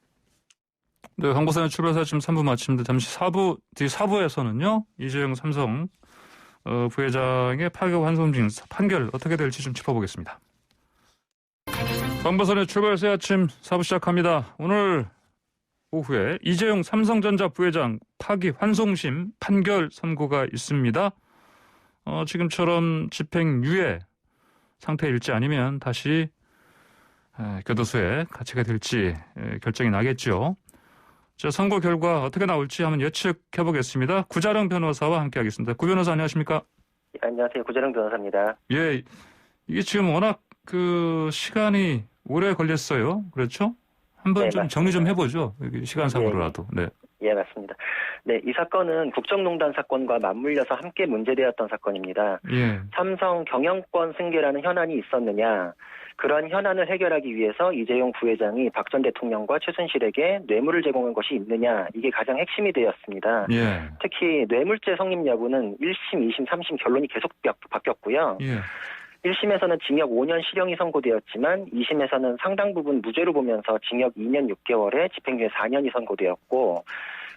네, 광고사의 출발사 지금 3부 마칩니다. 잠시 4부에서는요, 이재용 삼성 부회장의 파격 환송심 판결 어떻게 될지 좀 짚어보겠습니다. 광고사의 출발사의 아침 4부 시작합니다. 오늘 오후에 이재용 삼성전자 부회장 파기 환송심 판결 선고가 있습니다. 지금처럼 집행유예 상태일지 아니면 다시 교도소에 갇히게 될지 결정이 나겠죠. 자, 선고 결과 어떻게 나올지 한번 예측해 보겠습니다. 구자령 변호사와 함께하겠습니다. 구 변호사 안녕하십니까? 예, 안녕하세요. 구자령 변호사입니다. 예, 이게 지금 워낙 그 시간이 오래 걸렸어요. 그렇죠? 한번 네, 좀 맞습니다. 정리 좀 해보죠. 시간상으로라도. 네. 예, 맞습니다. 네, 이 사건은 국정농단 사건과 맞물려서 함께 문제되었던 사건입니다. 예. 삼성 경영권 승계라는 현안이 있었느냐, 그러한 현안을 해결하기 위해서 이재용 부회장이 박 전 대통령과 최순실에게 뇌물을 제공한 것이 있느냐, 이게 가장 핵심이 되었습니다. 예. 특히 뇌물죄 성립 여부는 1심, 2심, 3심 결론이 계속 바뀌었고요. 예. 1심에서는 징역 5년 실형이 선고되었지만 2심에서는 상당 부분 무죄로 보면서 징역 2년 6개월에 집행유예 4년이 선고되었고,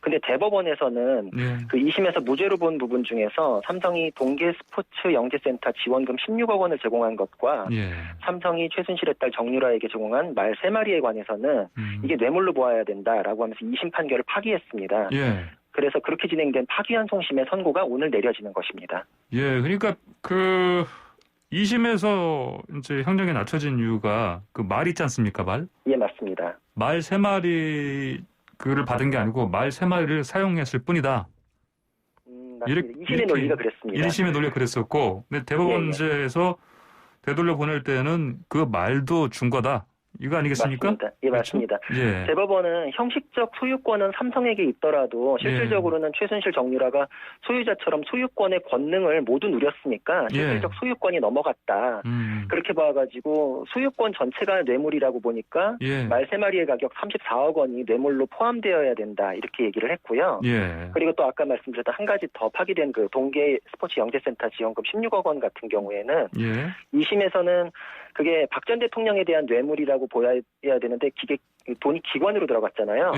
근데 대법원에서는 예. 그 2심에서 무죄로 본 부분 중에서 삼성이 동계 스포츠 영재센터 지원금 16억 원을 제공한 것과 예. 삼성이 최순실의 딸 정유라에게 제공한 말 3마리에 관해서는 이게 뇌물로 보아야 된다라고 하면서 2심 판결을 파기했습니다. 예. 그래서 그렇게 진행된 파기환송심의 선고가 오늘 내려지는 것입니다. 예. 그러니까 그 2심에서 이제 형량이 낮춰진 이유가 그 말 있지 않습니까, 말? 예, 맞습니다. 말 3마리 그를 받은 게 아니고 말 3마리를 사용했을 뿐이다. 맞습니다. 2심의 논리가 그랬습니다. 1심의 논리가 그랬었고, 근데 대법원제에서 되돌려 보낼 때는 그 말도 준 거다. 이거 아니겠습니까? 맞습니다. 예, 맞습니다. 그렇죠? 예. 대법원은 형식적 소유권은 삼성에게 있더라도 실질적으로는 최순실 정유라가 소유자처럼 소유권의 권능을 모두 누렸으니까 실질적 소유권이 넘어갔다. 그렇게 봐가지고 소유권 전체가 뇌물이라고 보니까 말 3마리의 가격 34억 원이 뇌물로 포함되어야 된다. 이렇게 얘기를 했고요. 그리고 또 아까 말씀드렸던 한 가지 더 파기된 그 동계 스포츠 영재센터 지원금 16억 원 같은 경우에는 2심에서는 그게 박 전 대통령에 대한 뇌물이라고 보여야 되는데 돈이 기관으로 들어갔잖아요.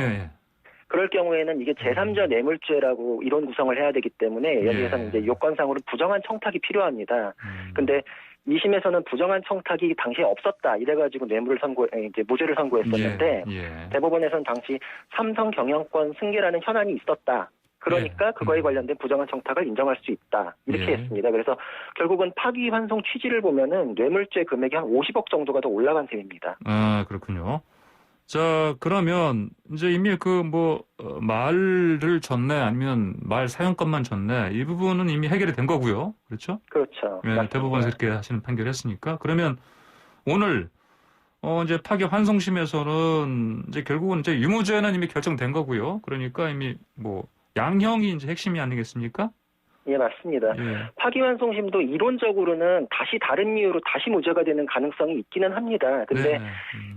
그럴 경우에는 이게 제3자 뇌물죄라고 이론 구성을 해야 되기 때문에 여기에서는 이제 요건상으로 부정한 청탁이 필요합니다. 근데 2심에서는 부정한 청탁이 당시에 없었다. 이래가지고 이제 무죄를 선고했었는데 대법원에서는 당시 삼성 경영권 승계라는 현안이 있었다. 그러니까 그거에 관련된 부정한 청탁을 인정할 수 있다. 이렇게 했습니다. 그래서 결국은 파기환송 취지를 보면은 뇌물죄 금액이 한 50억 정도가 더 올라간 셈입니다. 아, 그렇군요. 자, 그러면 이제 이미 말을 줬네 아니면 말 사용권만 줬네 이 부분은 이미 해결이 된 거고요. 그렇죠? 그렇죠. 대법원에서 이렇게 하시는 판결했으니까 그러면 오늘 이제 파기환송심에서는 이제 결국은 이제 유무죄는 이미 결정된 거고요. 그러니까 이미 양형이 이제 핵심이 아니겠습니까? 예, 맞습니다. 파기환송심도 이론적으로는 다시 다른 이유로 다시 무죄가 되는 가능성이 있기는 합니다. 근데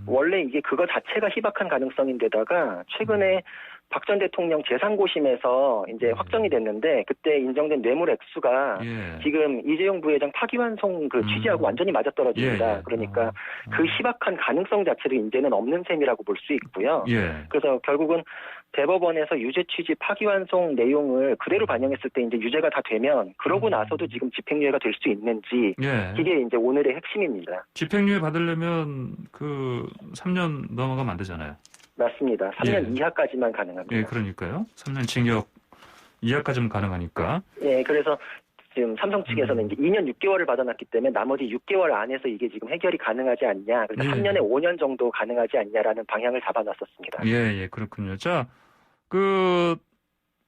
원래 이게 그거 자체가 희박한 가능성인데다가 최근에 박 전 대통령 제3고심에서 이제 확정이 됐는데 그때 인정된 뇌물 액수가 지금 이재용 부회장 파기환송 그 취지하고 완전히 맞아떨어집니다. 그러니까 그 희박한 가능성 자체도 이제는 없는 셈이라고 볼 수 있고요. 그래서 결국은 대법원에서 유죄 취지 파기환송 내용을 그대로 반영했을 때 이제 유죄가 다 되면 그러고 나서도 지금 집행유예가 될 수 있는지 이게 이제 오늘의 핵심입니다. 집행유예 받으려면 3년 넘어가면 안 되잖아요. 맞습니다. 3년 이하까지만 가능합니다. 그러니까요. 3년 징역 이하까지는 가능하니까. 그래서 지금 삼성 측에서는 이제 2년 6개월을 받아놨기 때문에 나머지 6개월 안에서 이게 지금 해결이 가능하지 않냐. 그러니까 3년에 5년 정도 가능하지 않냐라는 방향을 잡아놨었습니다. 그렇군요. 자,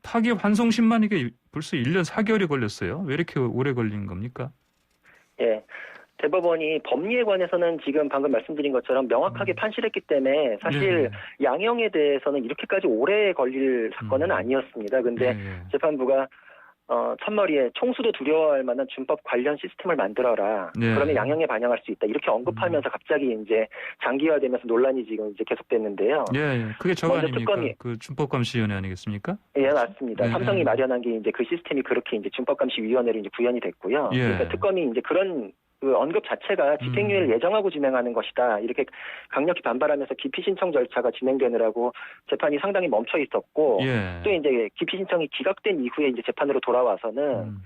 파기환송심만 이게 벌써 1년 4개월이 걸렸어요. 왜 이렇게 오래 걸린 겁니까? 대법원이 법리에 관해서는 지금 방금 말씀드린 것처럼 명확하게 판시했기 때문에 사실 양형에 대해서는 이렇게까지 오래 걸릴 사건은 아니었습니다. 근데 재판부가 첫머리에 총수도 두려워할 만한 준법 관련 시스템을 만들어라. 그러면 양형에 반영할 수 있다. 이렇게 언급하면서 갑자기 이제 장기화되면서 논란이 지금 이제 계속됐는데요. 그게 저거 아닙니까? 그 준법감시위원회 아니겠습니까? 맞습니다. 삼성이 마련한 게 이제 그 시스템이 그렇게 이제 준법감시위원회로 이제 구현이 됐고요. 그러니까 특검이 이제 그런 그 언급 자체가 집행유예를 예정하고 진행하는 것이다. 이렇게 강력히 반발하면서 기피 신청 절차가 진행되느라고 재판이 상당히 멈춰 있었고 또 이제 기피 신청이 기각된 이후에 이제 재판으로 돌아와서는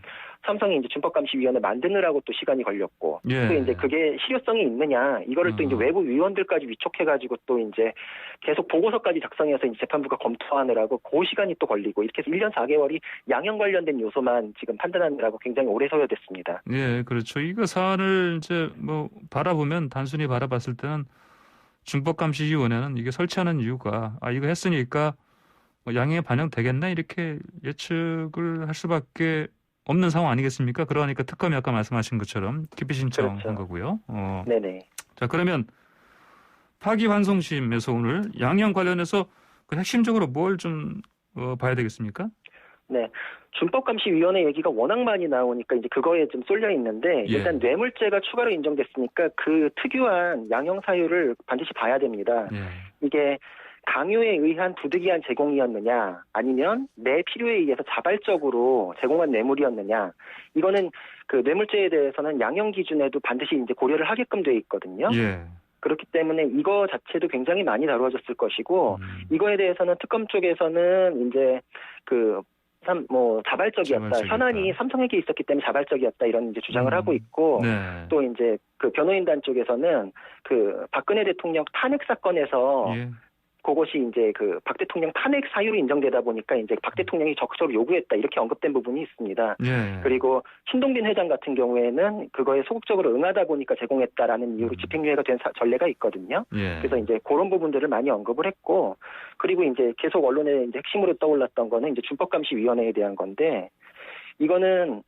삼성이 이제 준법감시위원회 만드느라고 또 시간이 걸렸고 또 이제 그게 실효성이 있느냐 이거를 또 이제 외부 위원들까지 위촉해가지고 또 이제 계속 보고서까지 작성해서 이제 재판부가 검토하느라고 그 시간이 또 걸리고 이렇게 해서 1년 4개월이 양형 관련된 요소만 지금 판단하느라고 굉장히 오래 소요됐습니다. 그렇죠. 이거 사안을 이제 바라보면 단순히 바라봤을 때는 준법감시위원회는 이게 설치하는 이유가 이거 했으니까 양형에 반영되겠나 이렇게 예측을 할 수밖에 없는 상황 아니겠습니까? 그러니까 특검이 아까 말씀하신 것처럼 기피 신청한 거고요. 네네. 자, 그러면 파기환송심에서 오늘 양형 관련해서 핵심적으로 뭘 좀 봐야 되겠습니까? 준법감시위원회 얘기가 워낙 많이 나오니까 이제 그거에 좀 쏠려 있는데 일단 뇌물죄가 추가로 인정됐으니까 그 특유한 양형 사유를 반드시 봐야 됩니다. 이게 강요에 의한 부득이한 제공이었느냐 아니면 내 필요에 의해서 자발적으로 제공한 뇌물이었느냐 이거는 그 뇌물죄에 대해서는 양형 기준에도 반드시 이제 고려를 하게끔 돼 있거든요. 그렇기 때문에 이거 자체도 굉장히 많이 다루어졌을 것이고 이거에 대해서는 특검 쪽에서는 이제 자발적이었다. 현안이 삼성에게 있었기 때문에 자발적이었다. 이런 이제 주장을 하고 있고 또 이제 그 변호인단 쪽에서는 그 박근혜 대통령 탄핵 사건에서 그것이 이제 그 박 대통령 탄핵 사유로 인정되다 보니까 이제 박 대통령이 적극적으로 요구했다 이렇게 언급된 부분이 있습니다. 그리고 신동빈 회장 같은 경우에는 그거에 소극적으로 응하다 보니까 제공했다라는 이유로 집행유예가 된 전례가 있거든요. 그래서 이제 그런 부분들을 많이 언급을 했고 그리고 이제 계속 언론에 이제 핵심으로 떠올랐던 거는 이제 준법감시위원회에 대한 건데 이거는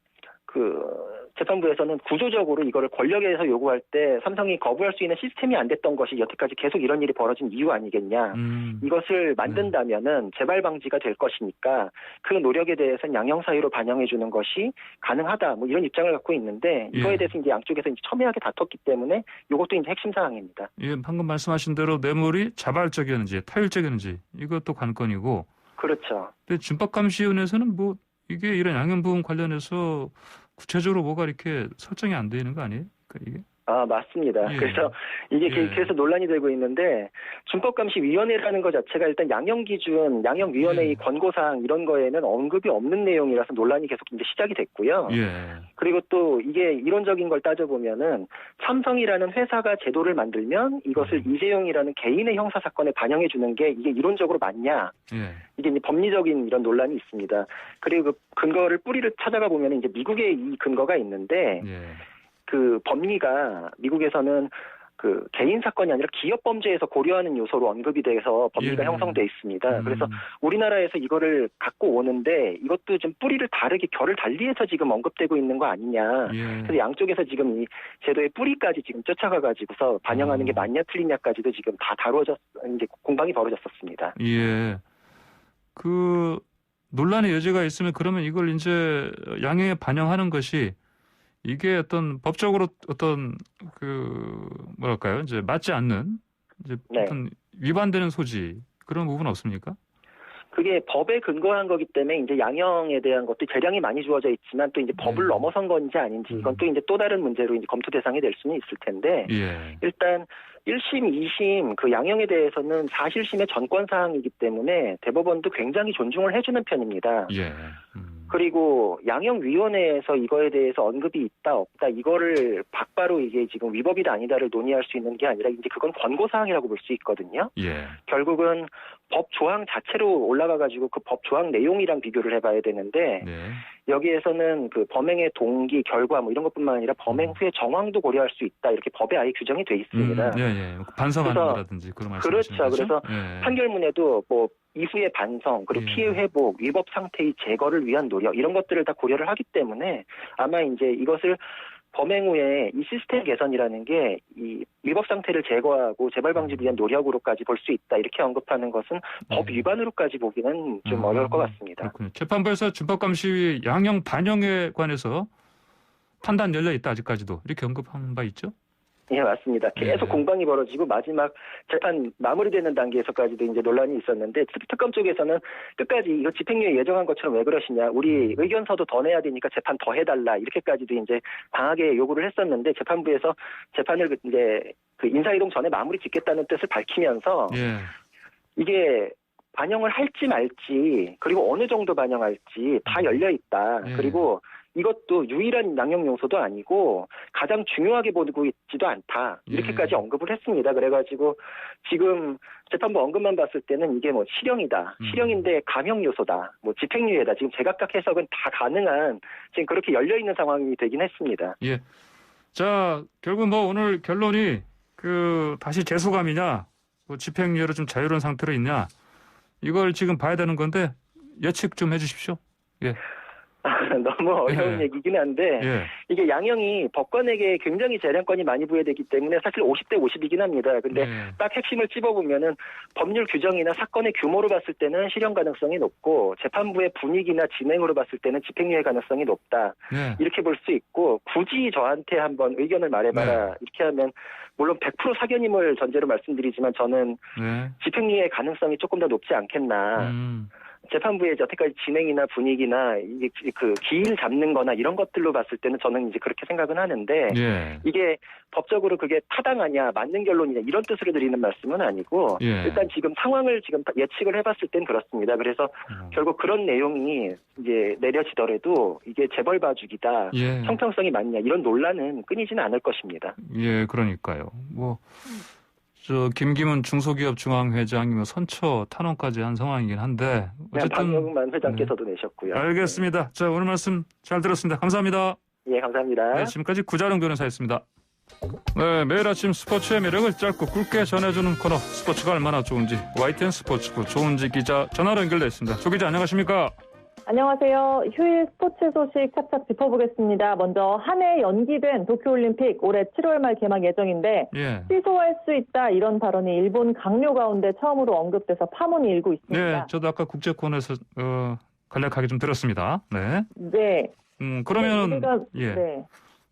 재판부에서는 구조적으로 이거를 권력에서 요구할 때 삼성이 거부할 수 있는 시스템이 안 됐던 것이 여태까지 계속 이런 일이 벌어진 이유 아니겠냐. 이것을 만든다면은 재발 방지가 될 것이니까 그 노력에 대해서는 양형 사유로 반영해 주는 것이 가능하다. 뭐 이런 입장을 갖고 있는데 이거에 대해서 이제 양쪽에서 이제 첨예하게 다퉜기 때문에 이것도 이제 핵심 사항입니다. 예, 방금 말씀하신 대로 뇌물이 자발적이었는지 타율적이었는지 이것도 관건이고. 그렇죠. 근데 준법감시위원회에서는 뭐 이게 이런 양형 부분 관련해서 구체적으로 뭐가 이렇게 설정이 안 되는 거 아니에요? 그러니까 이게? 아, 맞습니다. 예. 그래서 이게 그래서 논란이 되고 있는데 준법감시위원회라는 것 자체가 일단 양형기준, 양형위원회의 권고사항 이런 거에는 언급이 없는 내용이라서 논란이 계속 이제 시작이 됐고요. 예. 그리고 또 이게 이론적인 걸 따져보면은 삼성이라는 회사가 제도를 만들면 이것을 이재용이라는 개인의 형사사건에 반영해 주는 게 이게 이론적으로 맞냐. 예. 이게 이제 법리적인 이런 논란이 있습니다. 그리고 그 근거를 뿌리를 찾아가 보면 이제 미국의 이 근거가 있는데 예. 그 법리가 미국에서는 그 개인 사건이 아니라 기업 범죄에서 고려하는 요소로 언급이 돼서 법리가 예. 형성돼 있습니다. 그래서 우리나라에서 이거를 갖고 오는데 이것도 좀 뿌리를 다르게 결을 달리해서 지금 언급되고 있는 거 아니냐. 예. 그래서 양쪽에서 지금 이 제도의 뿌리까지 지금 쫓아가 가지고서 반영하는 게 맞냐 틀리냐까지도 지금 다 다뤄졌 이제 공방이 벌어졌었습니다. 예. 그 논란의 여지가 있으면 그러면 이걸 이제 양형에 반영하는 것이 이게 어떤 법적으로 어떤 그 뭐랄까요? 이제 맞지 않는 이제 네. 어떤 위반되는 소지 그런 부분 없습니까? 그게 법에 근거한 거기 때문에 이제 양형에 대한 것도 재량이 많이 주어져 있지만 또 이제 법을 넘어선 건지 아닌지 이건 또 이제 또 다른 문제로 이제 검토 대상이 될 수는 있을 텐데 예. 일단 1심, 2심 그 양형에 대해서는 사실심의 전권 사항이기 때문에 대법원도 굉장히 존중을 해주는 편입니다. 예. 그리고 양형위원회에서 이거에 대해서 언급이 있다 없다 이거를 바로 이게 지금 위법이다 아니다를 논의할 수 있는 게 아니라 이제 그건 권고사항이라고 볼 수 있거든요. 예. 결국은 법 조항 자체로 올라가가지고 그 법 조항 내용이랑 비교를 해봐야 되는데 네. 여기에서는 그 범행의 동기, 결과 뭐 이런 것뿐만 아니라 범행 후의 정황도 고려할 수 있다 이렇게 법에 아예 규정이 돼 있습니다. 예, 예. 반성하는 그래서, 거라든지 그런 말씀. 그렇죠. 그래서 예. 판결문에도 뭐 이후의 반성, 그리고 예. 피해 회복, 위법 상태의 제거를 위한 노력 이런 것들을 다 고려를 하기 때문에 아마 이제 이것을 범행 후에 이 시스템 개선이라는 게 이 위법 상태를 제거하고 재발 방지를 위한 노력으로까지 볼 수 있다 이렇게 언급하는 것은 법 위반으로까지 보기는 좀 어려울 것 같습니다. 그렇군요. 재판부에서 준법감시위 양형 반영에 관해서 판단 열려 있다 아직까지도 이렇게 언급한 바 있죠? 예, 맞습니다. 계속 네. 공방이 벌어지고 마지막 재판 마무리되는 단계에서까지도 이제 논란이 있었는데 특검 쪽에서는 끝까지 이거 집행유예 예정한 것처럼 왜 그러시냐. 우리 의견서도 더 내야 되니까 재판 더 해달라. 이렇게까지도 이제 강하게 요구를 했었는데 재판부에서 재판을 이제 그 인사이동 전에 마무리 짓겠다는 뜻을 밝히면서 예. 이게 반영을 할지 말지 그리고 어느 정도 반영할지 다 열려 있다. 예. 그리고 이것도 유일한 양형 요소도 아니고 가장 중요하게 보고 있지도 않다. 이렇게까지 예. 언급을 했습니다. 그래가지고 지금 재판부 언급만 봤을 때는 이게 뭐 실형이다. 실형인데 감형 요소다. 뭐 집행유예다. 지금 제각각 해석은 다 가능한 지금 그렇게 열려 있는 상황이 되긴 했습니다. 예. 자, 결국 뭐 오늘 결론이 그 다시 재소감이냐, 뭐 집행유예로 좀 자유로운 상태로 있냐, 이걸 지금 봐야 되는 건데 예측 좀 해주십시오. 예. 너무 어려운 예. 얘기긴 한데 예. 이게 양형이 법관에게 굉장히 재량권이 많이 부여되기 때문에 사실 50대 50이긴 합니다. 근데 예. 딱 핵심을 찝어보면은 법률 규정이나 사건의 규모로 봤을 때는 실형 가능성이 높고 재판부의 분위기나 진행으로 봤을 때는 집행유예 가능성이 높다. 예. 이렇게 볼 수 있고 굳이 저한테 한번 의견을 말해봐라. 네. 이렇게 하면 물론 100% 사견임을 전제로 말씀드리지만 저는 네. 집행유예 가능성이 조금 더 높지 않겠나. 재판부의 여태까지 진행이나 분위기나 이게 그 기일 잡는 거나 이런 것들로 봤을 때는 저는 이제 그렇게 생각은 하는데 예. 이게 법적으로 그게 타당하냐 맞는 결론이냐 이런 뜻으로 드리는 말씀은 아니고 예. 일단 지금 상황을 지금 예측을 해봤을 땐 그렇습니다. 그래서 결국 그런 내용이 이제 내려지더라도 이게 재벌 봐주기다. 예. 형평성이 맞냐 이런 논란은 끊이지는 않을 것입니다. 예, 그러니까요. 뭐, 김기문 중소기업 중앙회장이 뭐 선처 탄원까지 한 상황이긴 한데. 어쨌든. 박영만 회장께서도 내셨고요. 알겠습니다. 자, 오늘 말씀 잘 들었습니다. 감사합니다. 예, 감사합니다. 네, 지금까지 구자룡 변호사였습니다. 네, 매일 아침 스포츠의 매력을 짧고 굵게 전해주는 코너 스포츠가 얼마나 좋은지 YTN 스포츠부 조은지 기자 전화로 연결돼 있습니다. 조 기자 안녕하십니까? 안녕하세요. 휴일 스포츠 소식 착착 짚어보겠습니다. 먼저 한 해 연기된 도쿄올림픽 올해 7월 말 개막 예정인데 예. 취소할 수 있다 이런 발언이 일본 강요 가운데 처음으로 언급돼서 파문이 일고 있습니다. 네, 저도 아까 국제권에서 간략하게 좀 들었습니다. 네. 네. 그러면 예. 네.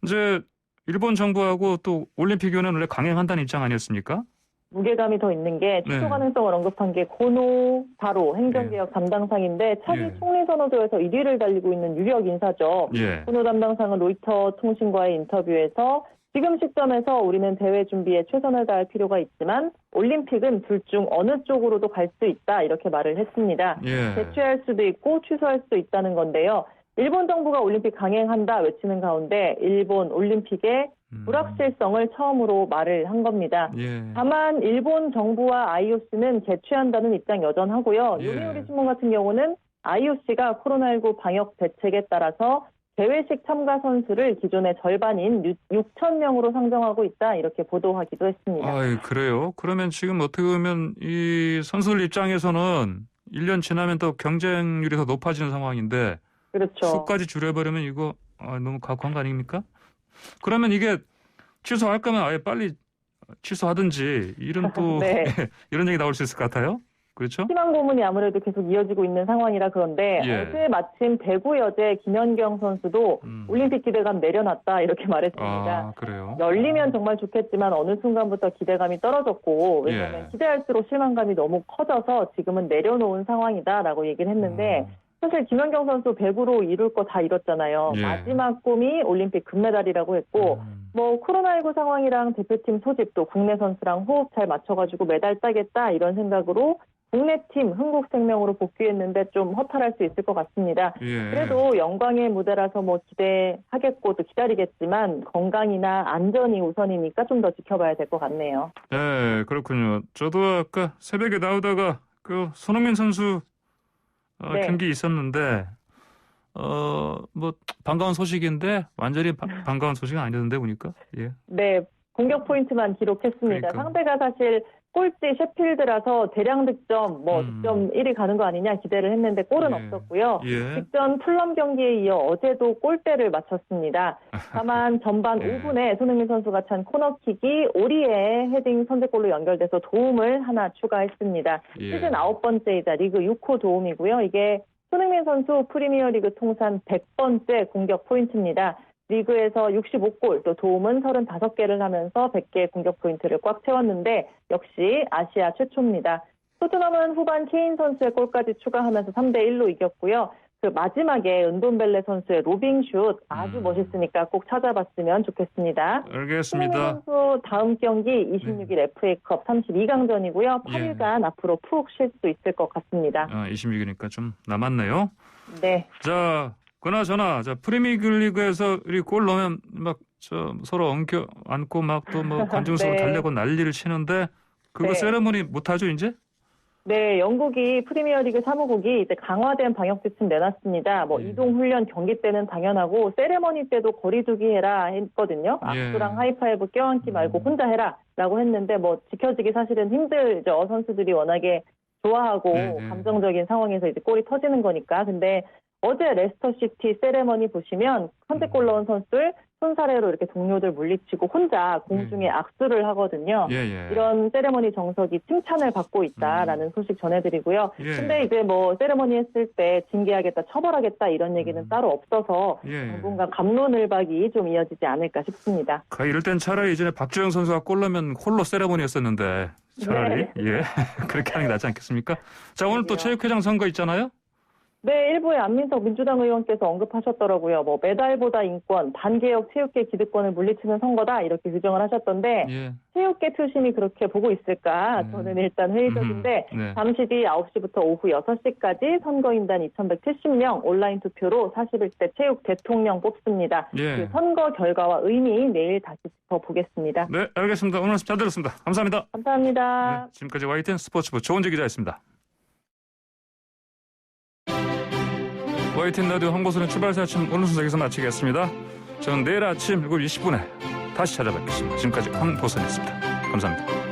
이제 일본 정부하고 또 올림픽위원회는 원래 강행한다는 입장 아니었습니까? 무게감이 더 있는 게 취소 네. 가능성을 언급한 게 고노 바로 행정개혁 담당상인데 차기 예. 총리 선호도에서 1위를 달리고 있는 유력 인사죠. 예. 고노 담당상은 로이터 통신과의 인터뷰에서 지금 시점에서 우리는 대회 준비에 최선을 다할 필요가 있지만 올림픽은 둘 중 어느 쪽으로도 갈 수 있다 이렇게 말을 했습니다. 예. 대체할 수도 있고 취소할 수도 있다는 건데요. 일본 정부가 올림픽 강행한다 외치는 가운데 일본 올림픽의 불확실성을 처음으로 말을 한 겁니다. 예. 다만 일본 정부와 IOC는 개최한다는 입장 여전하고요. 예. 요미우리 신문 같은 경우는 IOC가 코로나19 방역 대책에 따라서 대회식 참가 선수를 기존의 절반인 6,000명으로 상정하고 있다 이렇게 보도하기도 했습니다. 아, 그래요? 그러면 지금 어떻게 보면 이 선수들 입장에서는 1년 지나면 또 경쟁률이 더 높아지는 상황인데 그렇죠. 수까지 줄여버리면 이거 너무 각오한 거 아닙니까? 그러면 이게 취소할 거면 아예 빨리 취소하든지 이런 또 네. 이런 얘기 나올 수 있을 것 같아요. 그렇죠? 희망 고문이 아무래도 계속 이어지고 있는 상황이라 그런데 예. 어제 마침 배구 여제 김연경 선수도 올림픽 기대감 내려놨다 이렇게 말했습니다. 아, 그래요? 열리면 정말 좋겠지만 어느 순간부터 기대감이 떨어졌고 왜냐하면 예. 기대할수록 실망감이 너무 커져서 지금은 내려놓은 상황이다라고 얘기를 했는데 사실 김연경 선수 배구로 이룰 거 다 이뤘잖아요. 예. 마지막 꿈이 올림픽 금메달이라고 했고 뭐 코로나19 상황이랑 대표팀 소집 또 국내 선수랑 호흡 잘 맞춰가지고 메달 따겠다 이런 생각으로 국내 팀 흥국생명으로 복귀했는데 좀 허탈할 수 있을 것 같습니다. 예. 그래도 영광의 무대라서 뭐 기대하겠고 또 기다리겠지만 건강이나 안전이 우선이니까 좀 더 지켜봐야 될 것 같네요. 네, 그렇군요. 저도 아까 새벽에 나오다가 그 손흥민 선수 네. 경기 있었는데 뭐 반가운 소식인데 완전히 반가운 소식은 아니던데 보니까. 예. 네, 공격 포인트만 기록했습니다. 그러니까. 상대가 사실 꼴찌 셰필드라서 대량 득점, 득점 1위 가는 거 아니냐 기대를 했는데 골은 예. 없었고요. 예. 직전 풀럼 경기에 이어 어제도 골대를 맞췄습니다. 다만 전반 예. 5분에 손흥민 선수가 찬 코너킥이 오리의 헤딩 선제골로 연결돼서 도움을 하나 추가했습니다. 예. 시즌 9번째이자 리그 6호 도움이고요. 이게 손흥민 선수 프리미어리그 통산 100번째 공격 포인트입니다. 리그에서 65골, 또 도움은 35개를 하면서 100개의 공격 포인트를 꽉 채웠는데 역시 아시아 최초입니다. 토트넘은 후반 케인 선수의 골까지 추가하면서 3대1로 이겼고요. 그 마지막에 은돈벨레 선수의 로빙슛 아주 멋있으니까 꼭 찾아봤으면 좋겠습니다. 알겠습니다. 손흥민 선수 다음 경기 26일 FA컵 32강전이고요. 8일간 앞으로 푹 쉴 수 있을 것 같습니다. 26일이니까 좀 남았네요. 네. 자, 그나저나 프리미어리그에서 우리 골 넣으면 막 서로 엉켜 안고 막 또 뭐 관중석으로 네. 달래고 난리를 치는데 그거 네. 세레모니 못 하죠 이제? 네, 영국이 프리미어리그 사무국이 이제 강화된 방역 지침 내놨습니다. 뭐 예. 이동 훈련 경기 때는 당연하고 세레머니 때도 거리두기 해라 했거든요. 예. 악수랑 하이파이브 껴안기 말고 혼자 해라라고 했는데 뭐 지켜지기 사실은 힘들죠. 선수들이 워낙에 좋아하고 네. 감정적인 상황에서 이제 골이 터지는 거니까. 근데 어제 레스터시티 세레머니 보시면 선제골 넣은 선수들 손사래로 이렇게 동료들 물리치고 혼자 공중에 악수를 하거든요. 예. 이런 세레머니 정석이 칭찬을 받고 있다라는 소식 전해드리고요. 예. 근데 이제 뭐 세레머니 했을 때 징계하겠다, 처벌하겠다 이런 얘기는 따로 없어서 예. 당분간 갑론을박이 좀 이어지지 않을까 싶습니다. 이럴 땐 차라리 이전에 박주영 선수가 골 넣으면 홀로 세레모니였었는데 차라리 예 그렇게 하는 게 낫지 않겠습니까? 자, 오늘 또 체육회장 선거 있잖아요. 네, 일부에 안민석 민주당 의원께서 언급하셨더라고요. 뭐 메달보다 인권, 반개혁 체육계 기득권을 물리치는 선거다 이렇게 규정을 하셨던데 예. 체육계 표심이 그렇게 보고 있을까? 저는 일단 회의적인데 네. 잠시 뒤 9시부터 오후 6시까지 선거인단 2,170명 온라인 투표로 41대 체육 대통령 뽑습니다. 예. 그 선거 결과와 의미 내일 다시 짚어보겠습니다. 네, 알겠습니다. 오늘 말씀 잘 들었습니다. 감사합니다. 감사합니다. 네, 지금까지 YTN 스포츠부 조은재 기자였습니다. YTN 라디오 황보선의 출발사 아침 오늘 순서 여기서 마치겠습니다. 저는 내일 아침 7시 20분에 다시 찾아뵙겠습니다. 지금까지 황보선이었습니다. 감사합니다.